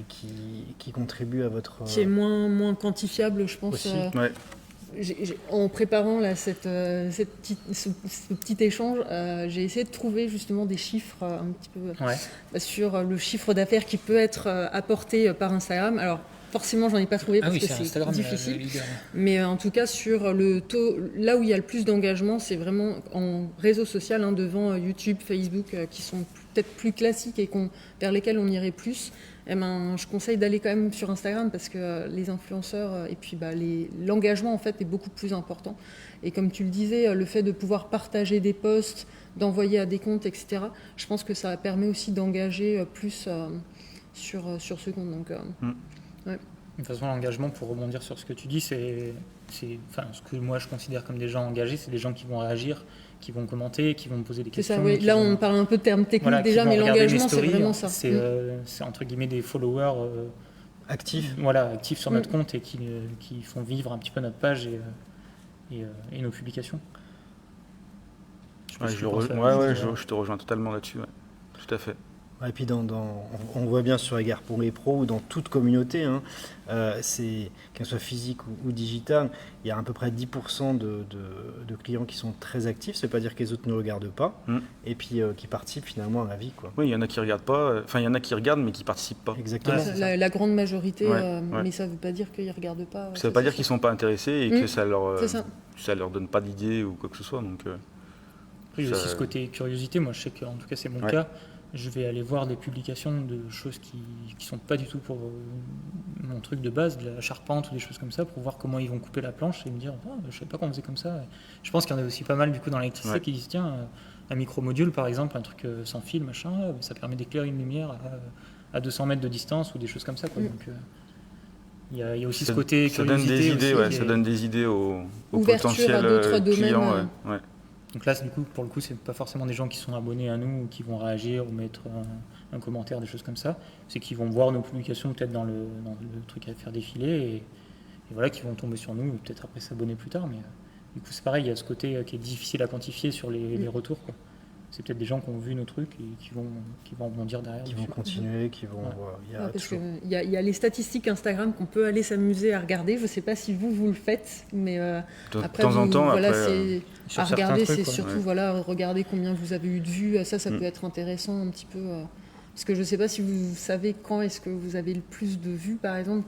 qui contribue à votre... Qui est moins quantifiable, je pense. Aussi. Ouais. En préparant là, ce petit échange, j'ai essayé de trouver justement des chiffres un petit peu sur le chiffre d'affaires qui peut être apporté par Instagram. Alors forcément, j'en ai pas trouvé parce que c'est Instagram, difficile. Mais en tout cas, sur le taux, là où il y a le plus d'engagement, c'est vraiment en réseau social, devant YouTube, Facebook, qui sont peut-être plus classiques et vers lesquels on irait plus. Eh ben, je conseille d'aller quand même sur Instagram parce que les influenceurs et puis l'engagement en fait est beaucoup plus important. Et comme tu le disais, le fait de pouvoir partager des posts, d'envoyer à des comptes, etc., je pense que ça permet aussi d'engager plus sur ce compte. Donc, De toute façon, l'engagement, pour rebondir sur ce que tu dis, c'est ce que moi je considère comme des gens engagés, c'est des gens qui vont réagir, qui vont commenter, qui vont me poser des questions. C'est ça, oui. Là, on parle un peu de termes techniques déjà, mais l'engagement, c'est vraiment ça. C'est entre guillemets des followers actifs. Actifs sur notre compte et qui font vivre un petit peu notre page et nos publications. Je te rejoins totalement là-dessus. Ouais. Tout à fait. Et puis on voit bien sur Agar pour les pros ou dans toute communauté, qu'elle soit physique ou digitale, il y a à peu près 10% de clients qui sont très actifs, ça ne veut pas dire que les autres ne regardent pas, et puis qui participent finalement à la vie. Quoi. Oui, il y en a qui regardent pas, il y en a qui regardent mais qui ne participent pas. Exactement. La grande majorité, mais ça ne veut pas dire qu'ils ne regardent pas. Ça ne veut pas dire qu'ils ne sont pas intéressés et que ça leur donne pas d'idées ou quoi que ce soit. Donc, il y a aussi ce côté curiosité, moi je sais qu'en tout cas c'est mon cas. Je vais aller voir des publications de choses qui sont pas du tout pour mon truc de base, de la charpente ou des choses comme ça, pour voir comment ils vont couper la planche et me dire je savais pas qu'on faisait comme ça. Et je pense qu'il y en a aussi pas mal du coup dans l'électricité qui disent tiens, un micro-module par exemple, un truc sans fil, machin, ça permet d'éclairer une lumière à 200 mètres de distance ou des choses comme ça. Quoi. Donc il y a aussi ce côté curiosité. Ça donne des idées aux potentiels clients. Donc là, du coup, pour le coup, c'est pas forcément des gens qui sont abonnés à nous ou qui vont réagir ou mettre un commentaire, des choses comme ça. C'est qu'ils vont voir nos publications peut-être dans le truc à faire défiler et voilà, qui vont tomber sur nous ou peut-être après s'abonner plus tard. Mais du coup, c'est pareil, il y a ce côté qui est difficile à quantifier sur les retours, quoi. C'est peut-être des gens qui ont vu nos trucs et qui vont rebondir derrière. Qui vont continuer, qui vont... Il y a les statistiques Instagram qu'on peut aller s'améuser à regarder. Je ne sais pas si vous le faites, mais de temps en temps, c'est à regarder, c'est surtout regarder combien vous avez eu de vues. Ça peut être intéressant un petit peu... Parce que je ne sais pas si vous savez quand est-ce que vous avez le plus de vues, par exemple.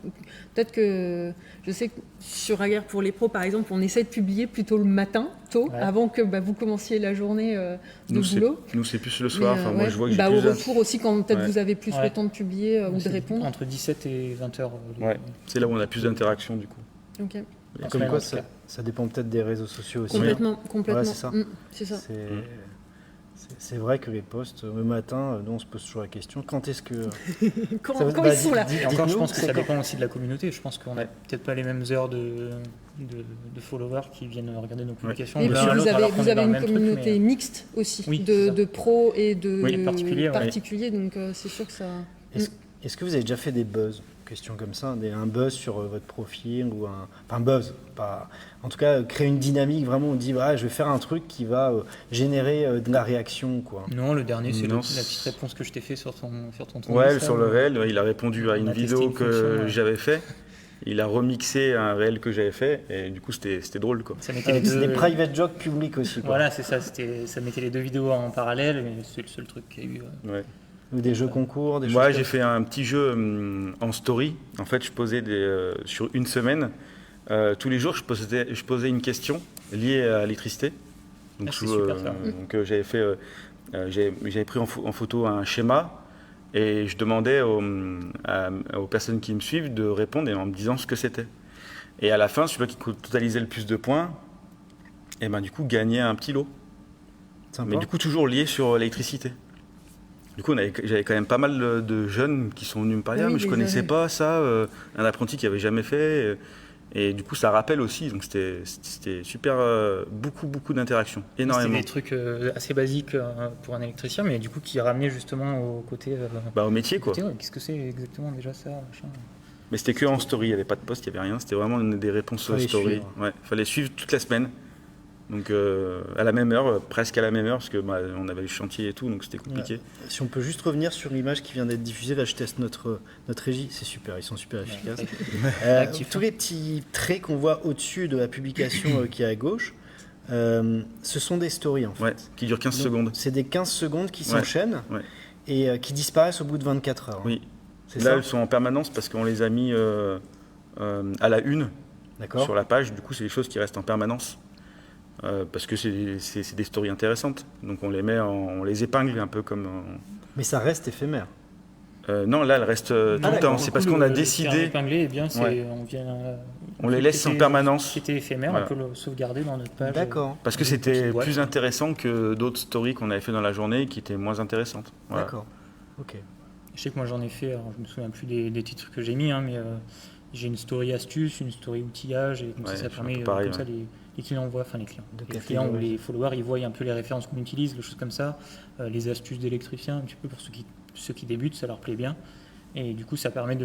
Peut-être que je sais que sur Agar pour les pros, par exemple, on essaie de publier plutôt le matin, tôt, avant que vous commenciez la journée de boulot. Nous, c'est plus le soir. Moi, je vois que j'ai au retour aussi, quand peut-être vous avez plus le temps de publier ou de répondre. Entre 17 et 20 heures. C'est là où on a plus d'interaction, du coup. Ok. Comme quoi, ça dépend peut-être des réseaux sociaux aussi. Complètement. Ouais, c'est ça. C'est ça. C'est vrai que les posts, le matin, nous on se pose toujours la question, quand est-ce que... quand ils sont là. Et encore, je pense que ça dépend aussi de la communauté. Je pense qu'on n'a peut-être pas les mêmes heures de followers qui viennent regarder nos publications. Et puis vous avez une communauté mixte aussi, de pros et de particuliers, donc c'est sûr que ça... Est-ce que vous avez déjà fait des buzz? Question comme ça, un buzz sur votre profil ou un buzz, pas, en tout cas créer une dynamique vraiment, on dit je vais faire un truc qui va générer de la réaction, quoi. Non, le dernier c'est la petite réponse que je t'ai fait sur ton ouais, sur le réel, il a répondu à une vidéo que j'avais fait. Il a remixé un réel que j'avais fait et du coup c'était drôle, quoi. C'est des private jokes publics aussi, quoi. Voilà, c'est ça, ça mettait les deux vidéos en parallèle, mais c'est le seul truc qu'il y a eu. Ou des jeux concours, des choses. Ouais, j'ai fait un petit jeu en story. En fait, je posais sur une semaine, tous les jours, je posais une question liée à l'électricité. Donc, c'est super ça. Donc j'avais pris en photo un schéma Et je demandais aux personnes qui me suivent de répondre et en me disant ce que c'était. Et à la fin, celui qui totalisait le plus de points, et ben du coup gagnait un petit lot. Sympa. Mais du coup toujours lié sur l'électricité. Du coup, j'avais quand même pas mal de jeunes qui sont venus me parler, mais je connaissais pas ça, un apprenti qui avait jamais fait. Et du coup, ça rappelle aussi. Donc c'était super, beaucoup d'interactions, énormément. C'était des trucs assez basiques pour un électricien, mais du coup qui ramenaient justement au côté. Au métier, quoi. Qu'est-ce que c'est exactement déjà ça, machin. Mais c'était que en story, il n'y avait pas de post, il n'y avait rien. C'était vraiment des réponses story. Ouais, fallait suivre toute la semaine. Donc à la même heure, presque à la même heure, parce que on avait les chantiers et tout, donc c'était compliqué. Ouais. Si on peut juste revenir sur l'image qui vient d'être diffusée, là je teste notre régie, c'est super, ils sont super efficaces. Tous les petits traits qu'on voit au-dessus de la publication qui est à gauche, ce sont des stories en fait. Ouais, qui durent 15 secondes. C'est des 15 secondes qui s'enchaînent et qui disparaissent au bout de 24 heures. Oui, là elles sont en permanence parce qu'on les a mis à la une sur la page, du coup c'est des choses qui restent en permanence. Parce que c'est des stories intéressantes, donc on les épingle un peu comme. Mais ça reste éphémère. Non, là, elle reste tout le temps. C'est parce qu'on a décidé. Épinglé, eh bien, on les laisse en permanence. Qui était éphémère, on peut le sauvegarder dans notre page. D'accord. Parce que c'était plus intéressant que d'autres stories qu'on avait fait dans la journée qui étaient moins intéressantes. Voilà. D'accord. Ok. Je sais que moi j'en ai fait. Alors, je me souviens plus des titres que j'ai mis, hein, mais j'ai une story astuce, une story outillage, et comme ça permet pareil, comme ça les clients voient, enfin les clients ou les followers, ils voient un peu les références qu'on utilise, les choses comme ça, les astuces d'électricien, un petit peu pour ceux qui débutent, ça leur plaît bien. Et du coup, ça permet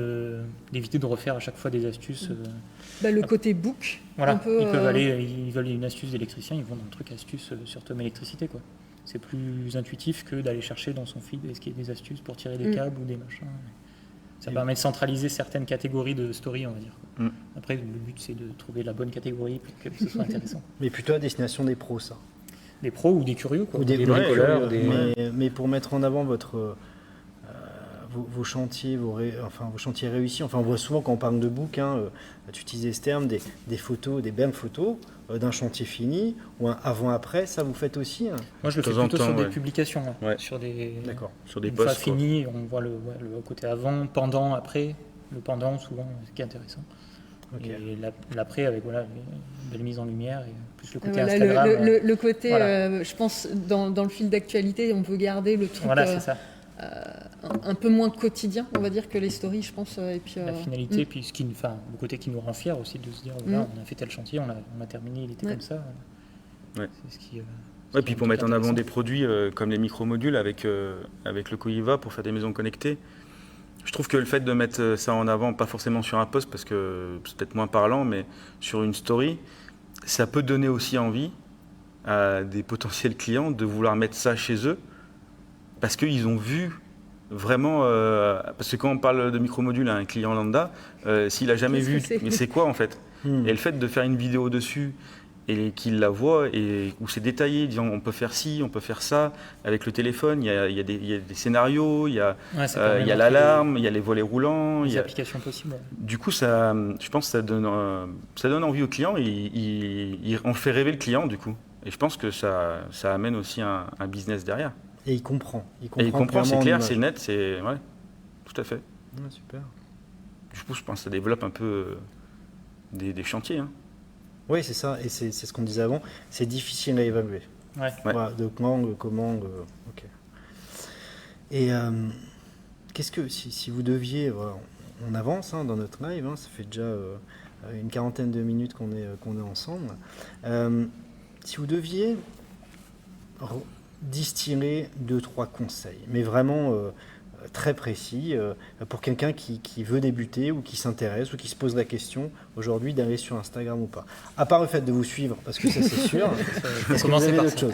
d'éviter de refaire à chaque fois des astuces. Le côté book. Voilà, ils peuvent aller, ils veulent une astuce d'électricien, ils vont dans le truc astuce sur Tom Électricité, quoi. C'est plus intuitif que d'aller chercher dans son feed est-ce qu'il y a des astuces pour tirer des câbles ou des machins. Ça permet de centraliser certaines catégories de story, on va dire. Après, le but, c'est de trouver la bonne catégorie pour que ce soit intéressant. Mais plutôt à destination des pros, ça. Des pros ou des curieux, quoi. Ou des bricoleurs. Mais pour mettre en avant vos chantiers, vos chantiers réussis. Enfin, on voit souvent quand on parle de book, tu utilises ce terme, des photos, des belles photos d'un chantier fini ou un avant-après. Ça, vous faites aussi. Moi, je le fais plutôt sur des publications, sur des. D'accord. Sur des une posts. fois fini, on voit le côté avant, pendant, après. Le pendant, souvent, ce qui est intéressant. Okay. Et l'après, avec une belle mise en lumière et plus le côté Instagram. Le côté, je pense, dans le fil d'actualité, on peut garder le truc. Voilà, c'est ça. Un peu moins quotidien, on va dire, que les stories, je pense. Et puis, la finalité, puis le côté qui nous rend fiers aussi de se dire, voilà, on a fait tel chantier, on a terminé, il était comme ça. Ouais. C'est ce qui. Ouais, puis pour mettre en avant des produits comme les micro-modules avec le Coiva pour faire des maisons connectées. Je trouve que le fait de mettre ça en avant, pas forcément sur un post parce que c'est peut-être moins parlant, mais sur une story, ça peut donner aussi envie à des potentiels clients de vouloir mettre ça chez eux parce qu'ils ont vu vraiment. Parce que quand on parle de micro-module à un client lambda, s'il n'a jamais vu, mais c'est quoi en fait? Et le fait de faire une vidéo dessus et qu'il la voit et où c'est détaillé, disant on peut faire ci, on peut faire ça avec le téléphone, il y a des scénarios, il y a l'alarme, il y a les volets roulants, il y a applications possibles. Du coup, je pense que ça donne envie au client et on fait rêver le client du coup. Et je pense que ça amène aussi un business derrière. Et il comprend. Il comprend, c'est clair, c'est net, c'est tout à fait. Ouais, super. Du coup, je pense que ça développe un peu des chantiers. Hein. Oui, c'est ça, et c'est ce qu'on disait avant, c'est difficile à évaluer. Voilà, de comment, ok. Et qu'est-ce que, si vous deviez, on avance dans notre live, ça fait déjà une quarantaine de minutes qu'on est ensemble, si vous deviez distiller 2-3 conseils, mais vraiment très précis pour quelqu'un qui veut débuter ou qui s'intéresse ou qui se pose la question aujourd'hui d'aller sur Instagram ou pas. À part le fait de vous suivre, parce que ça c'est sûr. Est-ce que vous avez d'autres choses?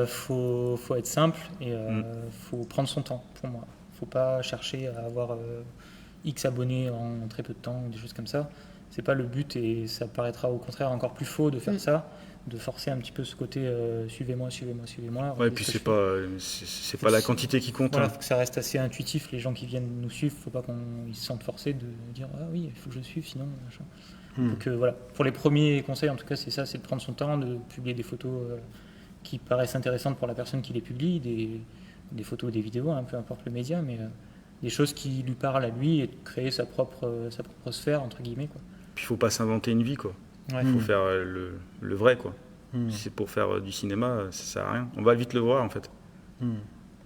Faut être simple et faut prendre son temps pour moi. Faut pas chercher à avoir X abonnés en très peu de temps ou des choses comme ça. C'est pas le but et ça paraîtra au contraire encore plus faux de faire ça. De forcer un petit peu ce côté suivez-moi. Ouais, puis c'est pas la quantité qui compte. Voilà, faut que ça reste assez intuitif. Les gens qui viennent nous suivre, faut pas qu'ils se sentent forcés de dire ah oui, il faut que je suive, sinon machin. Donc voilà, pour les premiers conseils en tout cas, c'est ça, c'est de prendre son temps, de publier des photos qui paraissent intéressantes pour la personne qui les publie, des photos ou des vidéos, peu importe le média, mais des choses qui lui parlent à lui et de créer sa propre sphère, entre guillemets, quoi. Puis il faut pas s'inventer une vie, quoi. Ouais. Il faut faire le vrai, quoi. Si c'est pour faire du cinéma, ça sert à rien. On va vite le voir, en fait.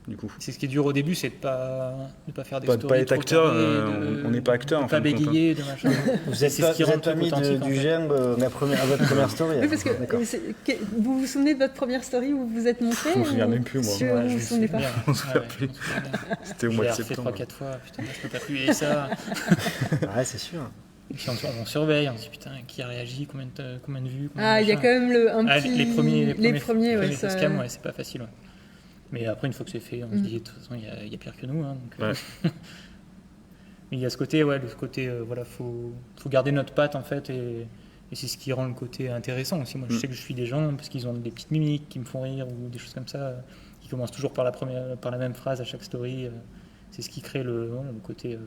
Du coup. C'est ce qui est dur au début, c'est de pas faire des Pas stories être trop acteur, carrées, on n'est pas acteur, de en pas fin de compte, bégayer, de machin. Vous êtes pas mis du germe à votre première story. Oui, parce que D'accord. vous vous souvenez de votre première story où vous vous êtes montré? Je me souviens même plus, moi. Vous vous souvenez pas? On se souvient plus. C'était au mois de septembre. J'ai refait 3-4 fois, putain, je peux pas publier ça. Ouais, c'est sûr. Et puis on surveille, on se dit putain, qui a réagi, combien de vues. Il y a quand même un petit... Les premiers ça... facecam, ouais, c'est pas facile. Ouais. Mais après, une fois que c'est fait, on se dit de toute façon, il y a pire que nous. Donc, mais il y a ce côté, voilà, faut garder notre patte en fait, et c'est ce qui rend le côté intéressant aussi. Moi, je sais que je suis des gens parce qu'ils ont des petites mimiques qui me font rire ou des choses comme ça, qui commencent toujours par la même phrase à chaque story. C'est ce qui crée le côté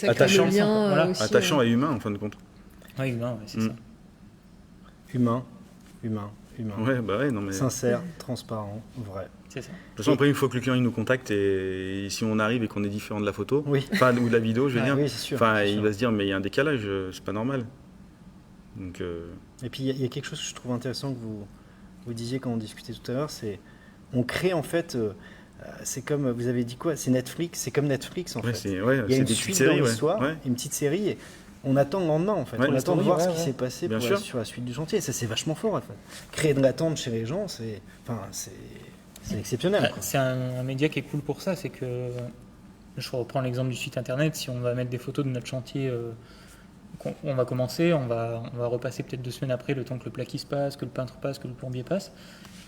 attachant, le lien, voilà. aussi, attachant et humain en fin de compte. Ouais, humain, c'est ça. Humain. Ouais, non mais. Sincère, transparent, vrai. C'est ça. De toute façon, après, une fois que le client il nous contacte et si on arrive et qu'on est différent de la photo, ou de la vidéo, je veux dire, oui, c'est sûr, il va se dire mais il y a un décalage, c'est pas normal. Donc. Et puis il y a quelque chose que je trouve intéressant que vous disiez quand on discutait tout à l'heure, c'est on crée en fait. C'est comme vous avez dit quoi? C'est Netflix, c'est comme Netflix en fait. Il y a une suite dans l'histoire, une petite série. Et on attend le lendemain en fait. On attend de voir ce qui s'est passé sur la suite du chantier. Et ça c'est vachement fort en fait. Créer de l'attente chez les gens, c'est exceptionnel. C'est un média qui est cool pour ça, c'est que je reprends l'exemple du site internet. Si on va mettre des photos de notre chantier, on va commencer, on va repasser peut-être 2 semaines après, le temps que le plaquis se passe, que le peintre passe, que le plombier passe.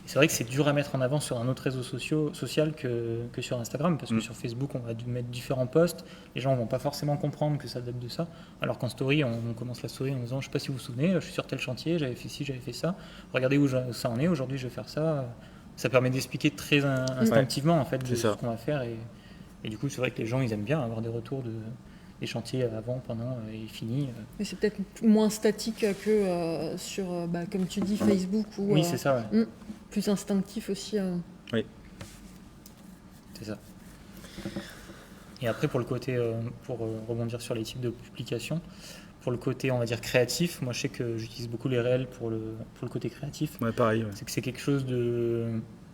C'est vrai que c'est dur à mettre en avant sur un autre réseau social que sur Instagram, parce que sur Facebook, on va mettre différents posts, les gens ne vont pas forcément comprendre que ça date de ça, alors qu'en story, on commence la story en disant « je ne sais pas si vous vous souvenez, je suis sur tel chantier, j'avais fait ci, j'avais fait ça, regardez où ça en est, aujourd'hui je vais faire ça ». Ça permet d'expliquer très instinctivement en fait, ce qu'on va faire, et du coup c'est vrai que les gens ils aiment bien avoir des retours des chantiers avant, pendant et fini. Mais c'est peut-être moins statique que sur, comme tu dis, Facebook. Ou, oui, c'est ça, ouais. Plus instinctif aussi. Oui, c'est ça. Et après, pour le côté, pour rebondir sur les types de publications, pour le côté, on va dire, créatif, moi je sais que j'utilise beaucoup les réels pour le côté créatif. Ouais, pareil. Ouais. C'est que c'est quelque chose de...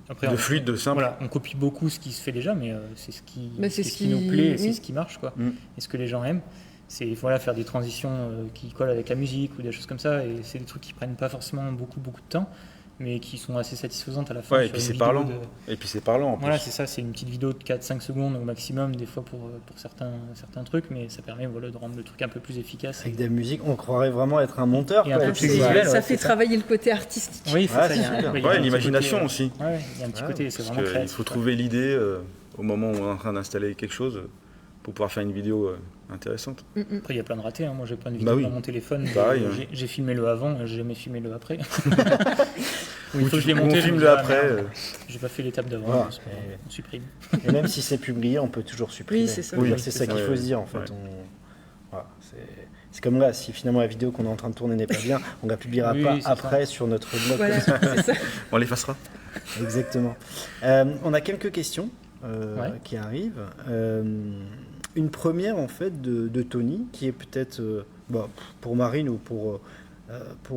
Après, fluide, de simple. Voilà, on copie beaucoup ce qui se fait déjà, mais c'est ce qui nous plaît, et c'est ce qui marche, quoi. Et ce que les gens aiment. C'est faire des transitions qui collent avec la musique ou des choses comme ça, et c'est des trucs qui prennent pas forcément beaucoup de temps, mais qui sont assez satisfaisantes à la fin. Ouais, et puis c'est parlant. Et puis c'est parlant en plus. Voilà, c'est ça, c'est une petite vidéo de 4-5 secondes au maximum, des fois pour certains trucs, mais ça permet de rendre le truc un peu plus efficace. Avec de la musique, on croirait vraiment être un monteur. Et un peu plus visuel, ça fait travailler le côté artistique. Oui, c'est ça. L'imagination aussi. Ouais, il y a un petit côté, c'est vraiment créatif. Il faut trouver l'idée au moment où on est en train d'installer quelque chose pour pouvoir faire une vidéo intéressante. Après, il y a plein de ratés. Moi, j'ai plein de vidéos dans mon téléphone. J'ai filmé le avant, j'ai jamais filmé le après. Il faut que je l'ai monté. On filme le après. J'ai pas fait l'étape d'avant. On supprime. Et même si c'est publié, on peut toujours supprimer. Oui, c'est ça. C'est ça qu'il faut se dire en fait. C'est comme là, si finalement la vidéo qu'on est en train de tourner n'est pas bien, on ne la publiera pas après sur notre blog. Voilà, c'est ça. On l'effacera. Exactement. On a quelques questions qui arrivent. Une première en fait de Tony, qui est peut-être pour Marine ou pour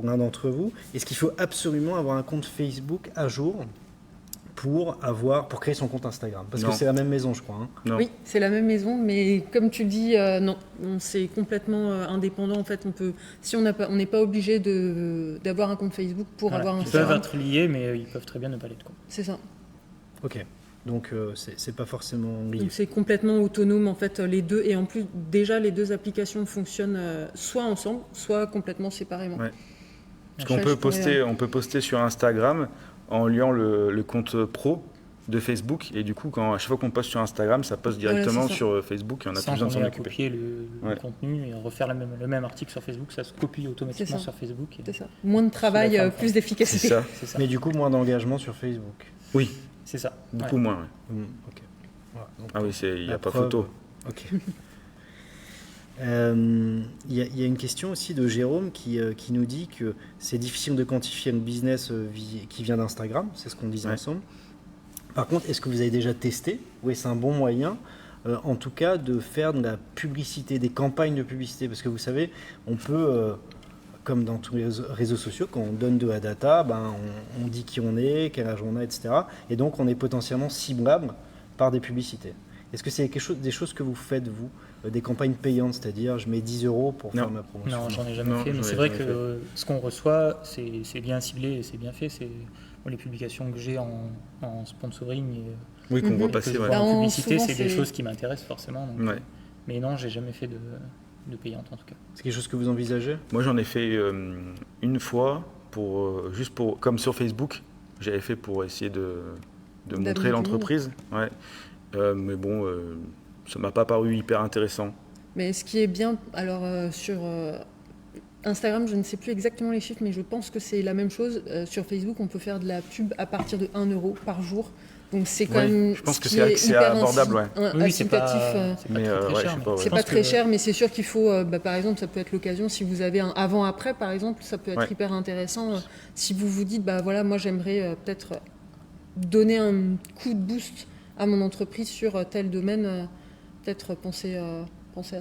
l'un d'entre vous. Est-ce qu'il faut absolument avoir un compte Facebook à jour pour créer son compte Instagram? Parce que c'est la même maison, je crois. Hein. Non. Oui, c'est la même maison, mais comme tu le dis, non, c'est complètement indépendant. En fait, si on n'est pas obligé d'avoir un compte Facebook pour avoir un Instagram. Ils peuvent être liés, mais ils peuvent très bien ne pas l'être. C'est ça. Ok. Donc c'est pas forcément lié. Donc c'est complètement autonome en fait les deux, et en plus déjà les deux applications fonctionnent soit ensemble, soit complètement séparément. Ouais. Parce qu'on peut poster sur Instagram en liant le compte pro de Facebook, et du coup à chaque fois qu'on poste sur Instagram, ça poste directement sur Facebook et on n'a plus besoin de s'en occuper. Copier le contenu et refaire le même article sur Facebook, ça se copie automatiquement sur Facebook. C'est ça. Moins de travail, plus d'efficacité. C'est ça. Mais du coup moins d'engagement sur Facebook. Oui. C'est ça. Beaucoup moins. Okay. Voilà, donc, il n'y a pas photo. Ok. Il y a une question aussi de Jérôme qui nous dit que c'est difficile de quantifier un business qui vient d'Instagram, c'est ce qu'on disait ensemble. Par contre, est-ce que vous avez déjà testé? Oui, c'est un bon moyen, en tout cas, de faire de la publicité, des campagnes de publicité. Parce que vous savez, on peut, comme dans tous les réseaux sociaux, quand on donne de la data, on dit qui on est, quel âge on a, etc. Et donc, on est potentiellement ciblable par des publicités. Est-ce que c'est des choses que vous faites, vous, des campagnes payantes, c'est-à-dire je mets 10 € pour faire ma promotion? Non, j'en ai jamais fait, mais c'est vrai que ce qu'on reçoit, c'est bien ciblé et c'est bien fait. C'est les publications que j'ai en sponsoring et oui, qu'on voit passer. Ouais. En publicité, c'est des choses qui m'intéressent forcément. Donc, ouais. Mais non, j'ai jamais fait de payante en tout cas. C'est quelque chose que vous envisagez? Moi, j'en ai fait une fois, juste pour, comme sur Facebook, j'avais fait pour essayer de montrer l'entreprise. Ouais. Mais bon, ça m'a pas paru hyper intéressant. Mais ce qui est bien, alors sur Instagram, je ne sais plus exactement les chiffres, mais je pense que c'est la même chose. Sur Facebook, on peut faire de la pub à partir de 1 € par jour. Donc c'est quand même. Je pense que c'est abordable, ouais. Oui, c'est pas très cher, mais c'est sûr qu'il faut, par exemple, ça peut être l'occasion, si vous avez un avant-après, par exemple, ça peut être hyper intéressant. Si vous vous dites, voilà, moi j'aimerais peut-être donner un coup de boost à mon entreprise sur tel domaine, peut-être penser à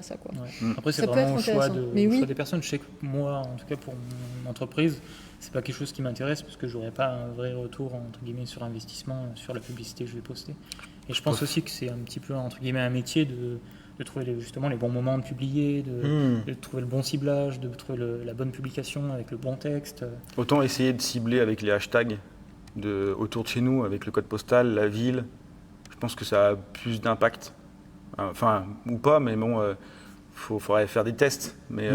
ça, quoi. Ouais. Après, c'est vraiment au choix des personnes. Je sais que moi, en tout cas pour mon entreprise, c'est pas quelque chose qui m'intéresse parce que j'aurais pas un vrai retour entre guillemets sur investissement sur la publicité que je vais poster. Et je pense aussi que c'est un petit peu entre guillemets un métier de trouver justement les bons moments de publier, de trouver le bon ciblage, de trouver la bonne publication avec le bon texte. Autant essayer de cibler avec les hashtags autour de chez nous, avec le code postal, la ville. Je pense que ça a plus d'impact. Enfin, ou pas, mais bon, faudrait faire des tests. Et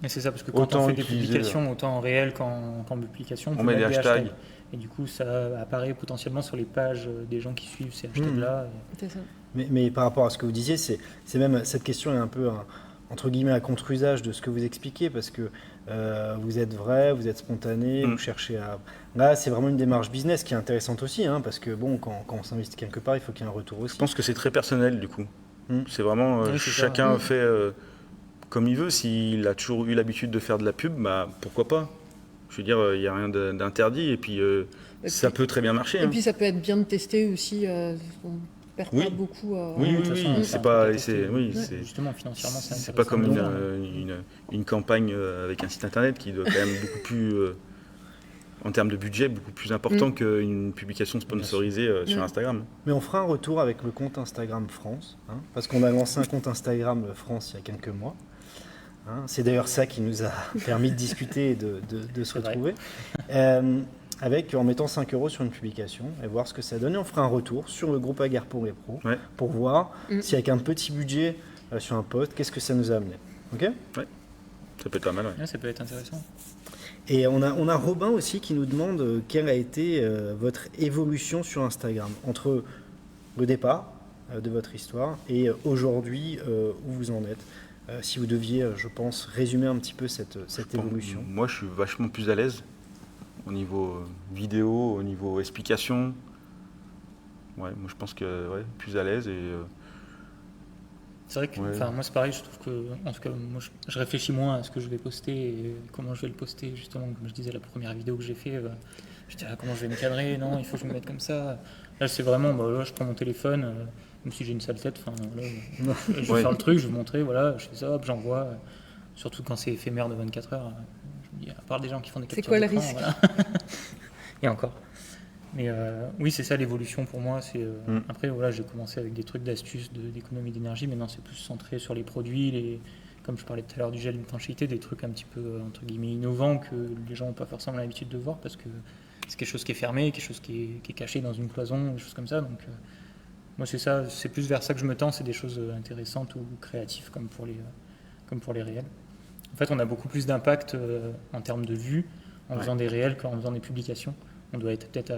c'est ça, parce que quand on fait des publications, autant en réel qu'en publication, on met des hashtags. Et du coup, ça apparaît potentiellement sur les pages des gens qui suivent ces hashtags-là. C'est ça. Mais par rapport à ce que vous disiez, c'est même, cette question est un peu, entre guillemets, à contre-usage de ce que vous expliquez, parce que vous êtes vrai, vous êtes spontané, vous cherchez à... Là, c'est vraiment une démarche business qui est intéressante aussi, parce que bon, quand on s'investit quelque part, il faut qu'il y ait un retour aussi. Je pense que c'est très personnel, du coup. C'est vraiment, chacun fait comme il veut. S'il a toujours eu l'habitude de faire de la pub, pourquoi pas? Je veux dire, il n'y a rien d'interdit, et puis ça peut très bien marcher. Et puis ça peut être bien de tester aussi, on perd pas beaucoup. Oui, c'est pas... Justement, financièrement, c'est pas comme une campagne avec un site internet qui doit quand même beaucoup plus... en termes de budget, beaucoup plus important qu'une publication sponsorisée sur Instagram. Mais on fera un retour avec le compte Instagram France, parce qu'on a lancé un compte Instagram France il y a quelques mois. C'est d'ailleurs ça qui nous a permis de discuter et de se retrouver. En mettant 5 € sur une publication et voir ce que ça donne. Et on fera un retour sur le groupe Aguerre pour les pros pour voir si avec un petit budget sur un post, qu'est-ce que ça nous a amené. Ok ? Ouais. Ça peut être pas mal. Ouais, ça peut être intéressant. Et on a Robin aussi qui nous demande quelle a été votre évolution sur Instagram entre le départ de votre histoire et aujourd'hui où vous en êtes. Si vous deviez, je pense, résumer un petit peu cette évolution. Moi, je suis vachement plus à l'aise au niveau vidéo, au niveau explication. Ouais, moi je pense que plus à l'aise et... C'est vrai que moi c'est pareil, je trouve que en tout cas moi je réfléchis moins à ce que je vais poster et comment je vais le poster, justement comme je disais la première vidéo que j'ai fait, je disais comment je vais me cadrer, non il faut que je me mette comme ça. Là c'est vraiment là je prends mon téléphone, même si j'ai une sale tête, je vais faire le truc, je vais vous montrer, voilà, je fais ça, hop, j'envoie, surtout quand c'est éphémère de 24 heures, je me dis à part des gens qui font des captures d'écran, c'est quoi le risque et encore. Mais oui, c'est ça l'évolution pour moi. Après, j'ai commencé avec des trucs d'astuces d'économie d'énergie. Maintenant, c'est plus centré sur les produits, comme je parlais tout à l'heure du gel d'étanchéité, des trucs un petit peu entre guillemets innovants que les gens n'ont pas forcément l'habitude de voir parce que c'est quelque chose qui est fermé, quelque chose qui est caché dans une cloison, des choses comme ça. Donc, moi, c'est ça. C'est plus vers ça que je me tends. C'est des choses intéressantes ou créatives comme pour les réels. En fait, on a beaucoup plus d'impact en termes de vues en faisant des réels qu'en faisant des publications. On doit être peut-être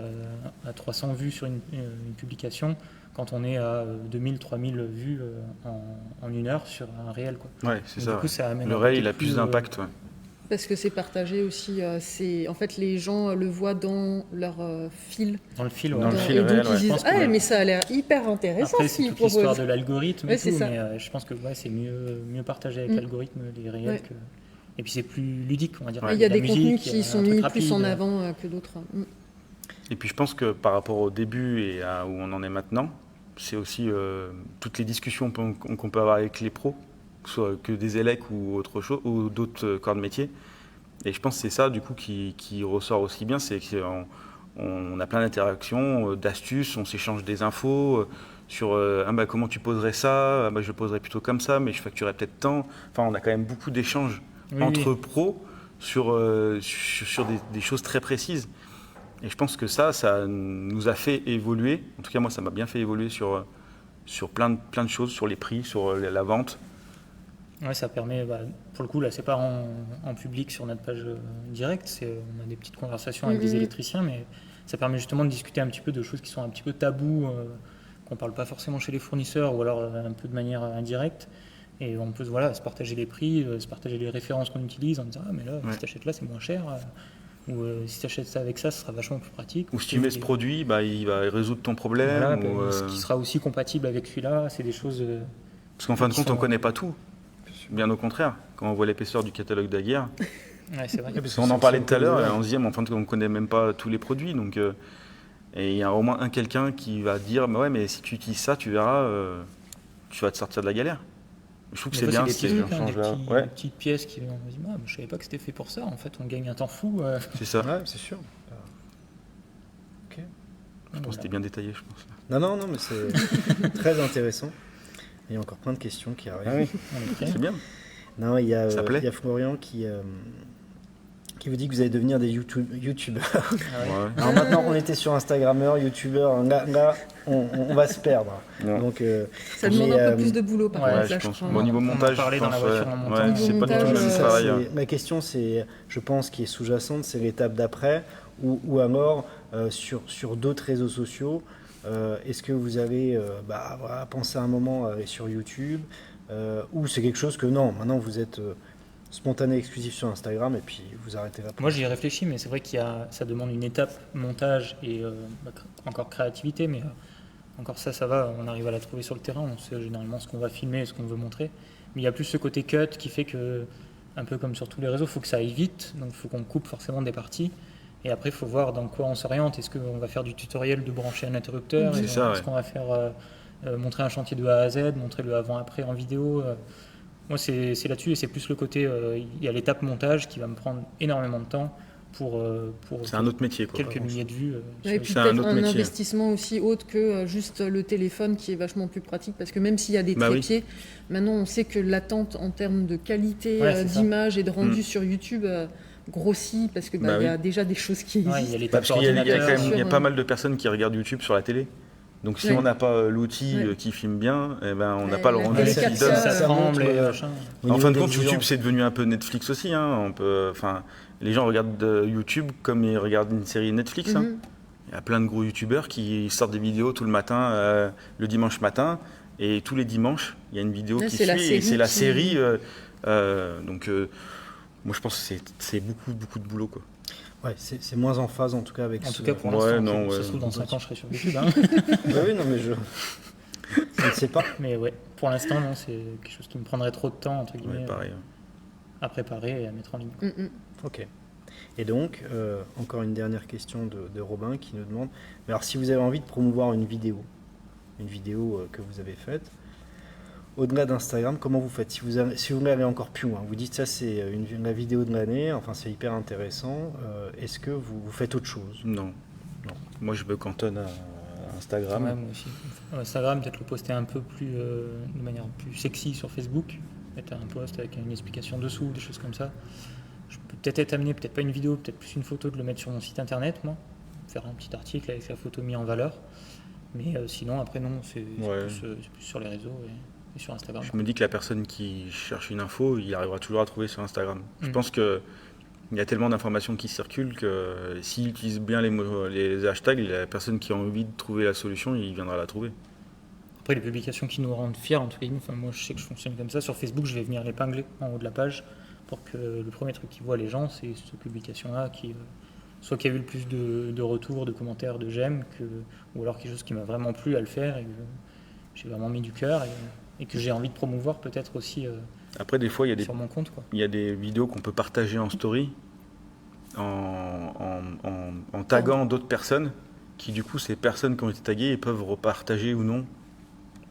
à 300 vues sur une publication quand on est à 2000, 3000 vues en une heure sur un réel. Ouais, c'est ça. Du coup, ça amène le réel, il a plus d'impact. Parce que c'est partagé aussi. En fait, les gens le voient dans leur fil. Dans le fil, Dans le fil réel, donc ils disent mais ça a l'air hyper intéressant. Après, c'est toute l'histoire de l'algorithme et tout, ça. mais je pense que c'est mieux partagé avec l'algorithme, les réels que... Et puis c'est plus ludique, on va dire. Il y a des contenus qui sont mis plus en avant que d'autres. Et puis je pense que par rapport au début et à où on en est maintenant, c'est aussi toutes les discussions qu'on peut avoir avec les pros, soit que des élecs ou autre chose, ou d'autres corps de métier. Et je pense que c'est ça du coup qui ressort aussi bien, c'est qu'on a plein d'interactions, d'astuces, on s'échange des infos sur comment tu poserais ça, je le poserais plutôt comme ça, mais je facturerais peut-être tant. Enfin, on a quand même beaucoup d'échanges entre pros sur des choses très précises. Et je pense que ça nous a fait évoluer. En tout cas, moi, ça m'a bien fait évoluer sur plein de choses, sur les prix, sur la vente. Ouais, ça permet, pour le coup, là, c'est pas en public sur notre page directe, on a des petites conversations avec des électriciens, mais ça permet justement de discuter un petit peu de choses qui sont un petit peu tabous, qu'on parle pas forcément chez les fournisseurs, ou alors un peu de manière indirecte. Et on peut se partager les prix, se partager les références qu'on utilise en disant « Ah, mais là, si tu achètes là, c'est moins cher. Ou si tu achètes ça avec ça, ce sera vachement plus pratique. » Ou si tu mets ce produit, il va résoudre ton problème. Voilà, ce qui sera aussi compatible avec celui-là, c'est des choses... Parce qu'en fin de compte, on ne connaît pas tout. Bien au contraire, quand on voit l'épaisseur du catalogue d'Aguerre, c'est vrai. on en parlait tout à l'heure, on se dit, mais en fin de compte, on ne connaît même pas tous les produits. Donc, et il y a au moins quelqu'un qui va dire, mais si tu utilises ça, tu verras, tu vas te sortir de la galère. Je trouve que c'est bien. Des petites pièces qui on se dit, je ne savais pas que c'était fait pour ça. En fait, on gagne un temps fou. C'est ça. Ouais, c'est sûr. Ok. Je pense que c'était bien détaillé, je pense. Non, mais c'est très intéressant. Il y a encore plein de questions qui arrivent. Ah oui, c'est bien. Non, il y a Florian qui vous dit que vous allez devenir des youtubeurs. Ah ouais. Alors maintenant, on était sur Instagrammeur, youtubeur. Là, on va se perdre. Ouais. Donc, ça demande un peu plus de boulot par contre. Je pense. Au niveau montage, on dans la voiture en montant. C'est pas du tout le même travail. Ma question, c'est, je pense, qui est sous-jacente, c'est l'étape d'après, ou alors sur d'autres réseaux sociaux. Est-ce que vous avez pensé à un moment à aller sur YouTube ou c'est quelque chose que non, maintenant vous êtes spontané, exclusif sur Instagram et puis vous arrêtez là. Moi j'y réfléchis, mais c'est vrai ça demande une étape montage et encore créativité, mais encore ça va, on arrive à la trouver sur le terrain, on sait généralement ce qu'on va filmer et ce qu'on veut montrer. Mais il y a plus ce côté cut qui fait que, un peu comme sur tous les réseaux, il faut que ça aille vite, donc il faut qu'on coupe forcément des parties. Et après, il faut voir dans quoi on s'oriente. Est-ce qu'on va faire du tutoriel de brancher un interrupteur? Est-ce qu'on va faire montrer un chantier de A à Z, montrer le avant-après en vidéo? Moi, c'est là-dessus, et c'est plus le côté... Il y a l'étape montage qui va me prendre énormément de temps pour c'est un autre métier, quoi. Quelques milliers de vues. Et puis peut-être un investissement aussi autre que juste le téléphone qui est vachement plus pratique, parce que même s'il y a des trépieds, maintenant on sait que l'attente en termes de qualité d'image et de rendu sur YouTube... grossit parce que y a déjà des choses qui existent. Parce qu'il y a pas mal de personnes qui regardent YouTube sur la télé. Donc si on n'a pas l'outil qui filme bien, on n'a pas le rendu qui donne. Ça tremble. En fin de compte, YouTube c'est devenu un peu Netflix aussi. Les gens regardent YouTube comme ils regardent une série Netflix. Il y a plein de gros YouTubeurs qui sortent des vidéos tout le matin, le dimanche matin, et tous les dimanches il y a une vidéo qui suit et c'est la série. Moi, je pense que c'est beaucoup de boulot, quoi. Ouais, c'est moins en phase, en tout cas, avec... En tout cas, pour l'instant, ça se trouve, dans 5 ans, je serai sur YouTube. Oui, non, mais je ne sais pas. Mais ouais, pour l'instant, non, c'est quelque chose qui me prendrait trop de temps, entre guillemets, à préparer et à mettre en ligne. Ok. Et donc, encore une dernière question de Robin qui nous demande, mais alors si vous avez envie de promouvoir une vidéo que vous avez faite, au-delà d'Instagram, comment vous faites? Si vous voulez aller encore plus loin, vous dites ça c'est la vidéo de l'année, enfin c'est hyper intéressant, est-ce que vous faites autre chose? Non. Moi je me cantonne à Instagram. Ouais, moi aussi. Instagram, peut-être le poster un peu plus de manière plus sexy sur Facebook, mettre un post avec une explication dessous, des choses comme ça. Je peux peut-être être amené, peut-être pas une vidéo, peut-être plus une photo, de le mettre sur mon site internet, moi, faire un petit article avec sa photo mise en valeur. Mais sinon après non, c'est plus sur les réseaux et sur Instagram. Je me dis que la personne qui cherche une info, il arrivera toujours à trouver sur Instagram. Je pense qu'il y a tellement d'informations qui circulent que s'il utilise bien les hashtags, la personne qui a envie de trouver la solution, il viendra la trouver. Après, les publications qui nous rendent fiers, entre guillemets, moi je sais que je fonctionne comme ça. Sur Facebook, je vais venir l'épingler en haut de la page pour que le premier truc qu'ils voient les gens, c'est cette publication-là qui a eu le plus de retours, de commentaires, de j'aime, ou alors quelque chose qui m'a vraiment plu à le faire et que j'ai vraiment mis du cœur et que j'ai envie de promouvoir peut-être aussi après, des fois, sur mon compte. Il y a des vidéos qu'on peut partager en story, en en taguant d'autres personnes, qui du coup, ces personnes qui ont été taguées peuvent repartager ou non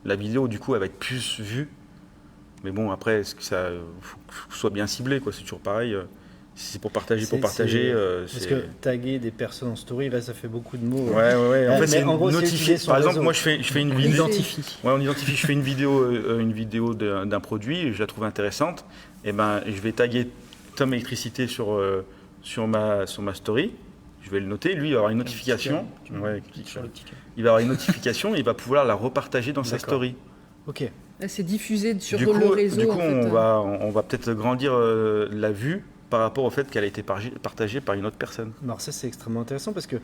la vidéo, du coup, elle va être plus vue. Mais bon, après, est-ce que ça faut que ce soit bien ciblé, quoi. C'est toujours pareil. Si c'est pour partager, Parce que taguer des personnes en story, là, ça fait beaucoup de mots. Ouais. En fait, c'est en gros, notifié. Par exemple, moi, je fais une vidéo. On identifie. Je fais une vidéo d'un produit, et je la trouve intéressante. Et ben, je vais taguer Tom Électricité sur ma story. Je vais le noter. Lui, il va avoir une notification. Il va avoir une notification et il va pouvoir la repartager dans sa story. Ok. Là, c'est diffusé sur le réseau. Du coup, en fait. on va peut-être grandir la vue par rapport au fait qu'elle a été partagée par une autre personne. Alors ça, c'est extrêmement intéressant parce que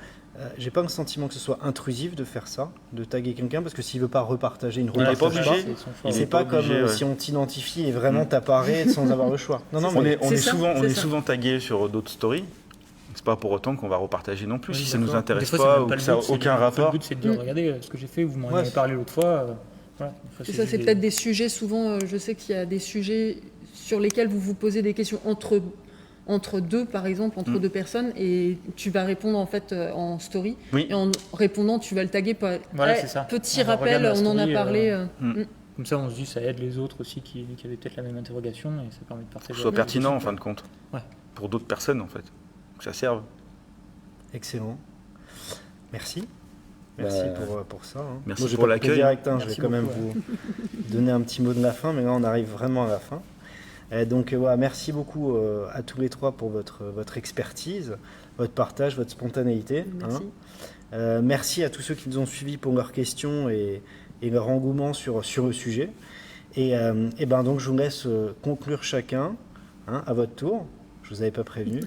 j'ai pas le sentiment que ce soit intrusif de faire ça, de taguer quelqu'un, parce que s'il veut pas repartager, il ne repartage pas obligé. C'est pas comme si on t'identifie et vraiment t'apparaît sans avoir le choix. Non, on est souvent tagué sur d'autres stories. C'est pas pour autant qu'on va repartager non plus, si ça nous intéresse pas ou que ça n'a aucun rapport. Le but, c'est de dire, regardez ce que j'ai fait, vous m'en avez parlé l'autre fois. Voilà. C'est ça, c'est peut-être des sujets, souvent, je sais qu'il y a des sujets sur lesquels vous vous posez des questions entre deux, par exemple, entre deux personnes, et tu vas répondre en fait en story. Oui. Et en répondant, tu vas le taguer. Voilà, c'est ça. Petit rappel, on en a parlé. Comme ça, on se dit, ça aide les autres aussi qui avaient peut-être la même interrogation, et ça permet de partager. Que ce soit pertinent en fin de compte. Ouais. Pour d'autres personnes, en fait. Que ça serve. Excellent. Merci. Merci pour ça. Merci moi, pour l'accueil. Direct, je vais quand même vous donner un petit mot de la fin, mais là on arrive vraiment à la fin. Donc merci beaucoup à tous les trois pour votre expertise, votre partage, votre spontanéité. Merci. Merci à tous ceux qui nous ont suivis pour leurs questions et leur engouement sur le sujet. Et donc je vous laisse conclure chacun à votre tour. Je vous avais pas prévenu.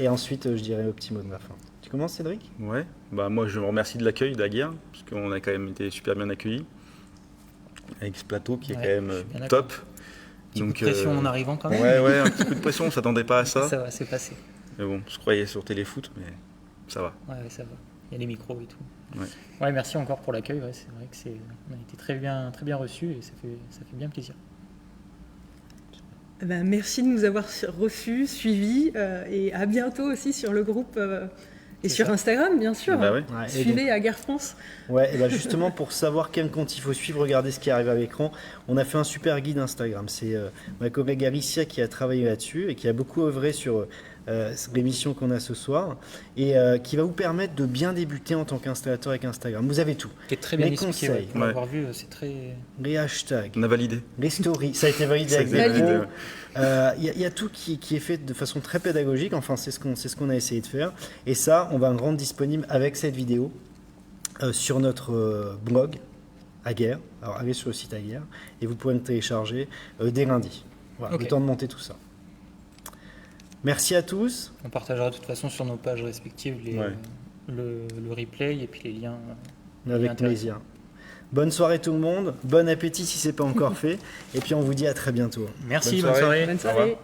Et ensuite je dirai le petit mot de la fin. Tu commences, Cédric ? Ouais. Moi je vous remercie de l'accueil d'Aguerre, parce qu'on a quand même été super bien accueillis avec ce plateau qui est quand même top. Donc pression en arrivant quand même. Ouais, un petit coup de pression, on s'attendait pas à ça. Ça va, c'est passé. Mais bon, je croyais sur Téléfoot, mais ça va. Ouais, ça va. Il y a les micros et tout. Ouais. Ouais, merci encore pour l'accueil. Ouais, c'est vrai que on a été très bien reçus et ça fait bien plaisir. Merci de nous avoir reçus, suivis, et à bientôt aussi sur le groupe et sur Instagram, bien sûr. Bah ouais. Suivez Aguerre France. Ouais, et justement, pour savoir quel compte il faut suivre, regardez ce qui arrive à l'écran. On a fait un super guide Instagram. C'est ma collègue Alicia qui a travaillé là-dessus et qui a beaucoup œuvré sur l'émission qu'on a ce soir et qui va vous permettre de bien débuter en tant qu'installateur avec Instagram. Vous avez tout. Qui est très bien les expliqué. conseils, Pour l'avoir vu, c'est très... les hashtags, On a validé. les stories. Ça a été validé avec des pros. Il y a tout qui est fait de façon très pédagogique. Enfin, c'est ce qu'on a essayé de faire. Et ça, on va le rendre disponible avec cette vidéo sur notre blog Aguerre. Alors, allez sur le site Aguerre et vous pouvez le télécharger dès lundi. Voilà, le temps de monter tout ça. Merci à tous. On partagera de toute façon sur nos pages respectives le replay et puis les liens. Avec plaisir. Bonne soirée tout le monde. Bon appétit si ce n'est pas encore fait. Et puis on vous dit à très bientôt. Merci, bonne soirée. Bonne soirée.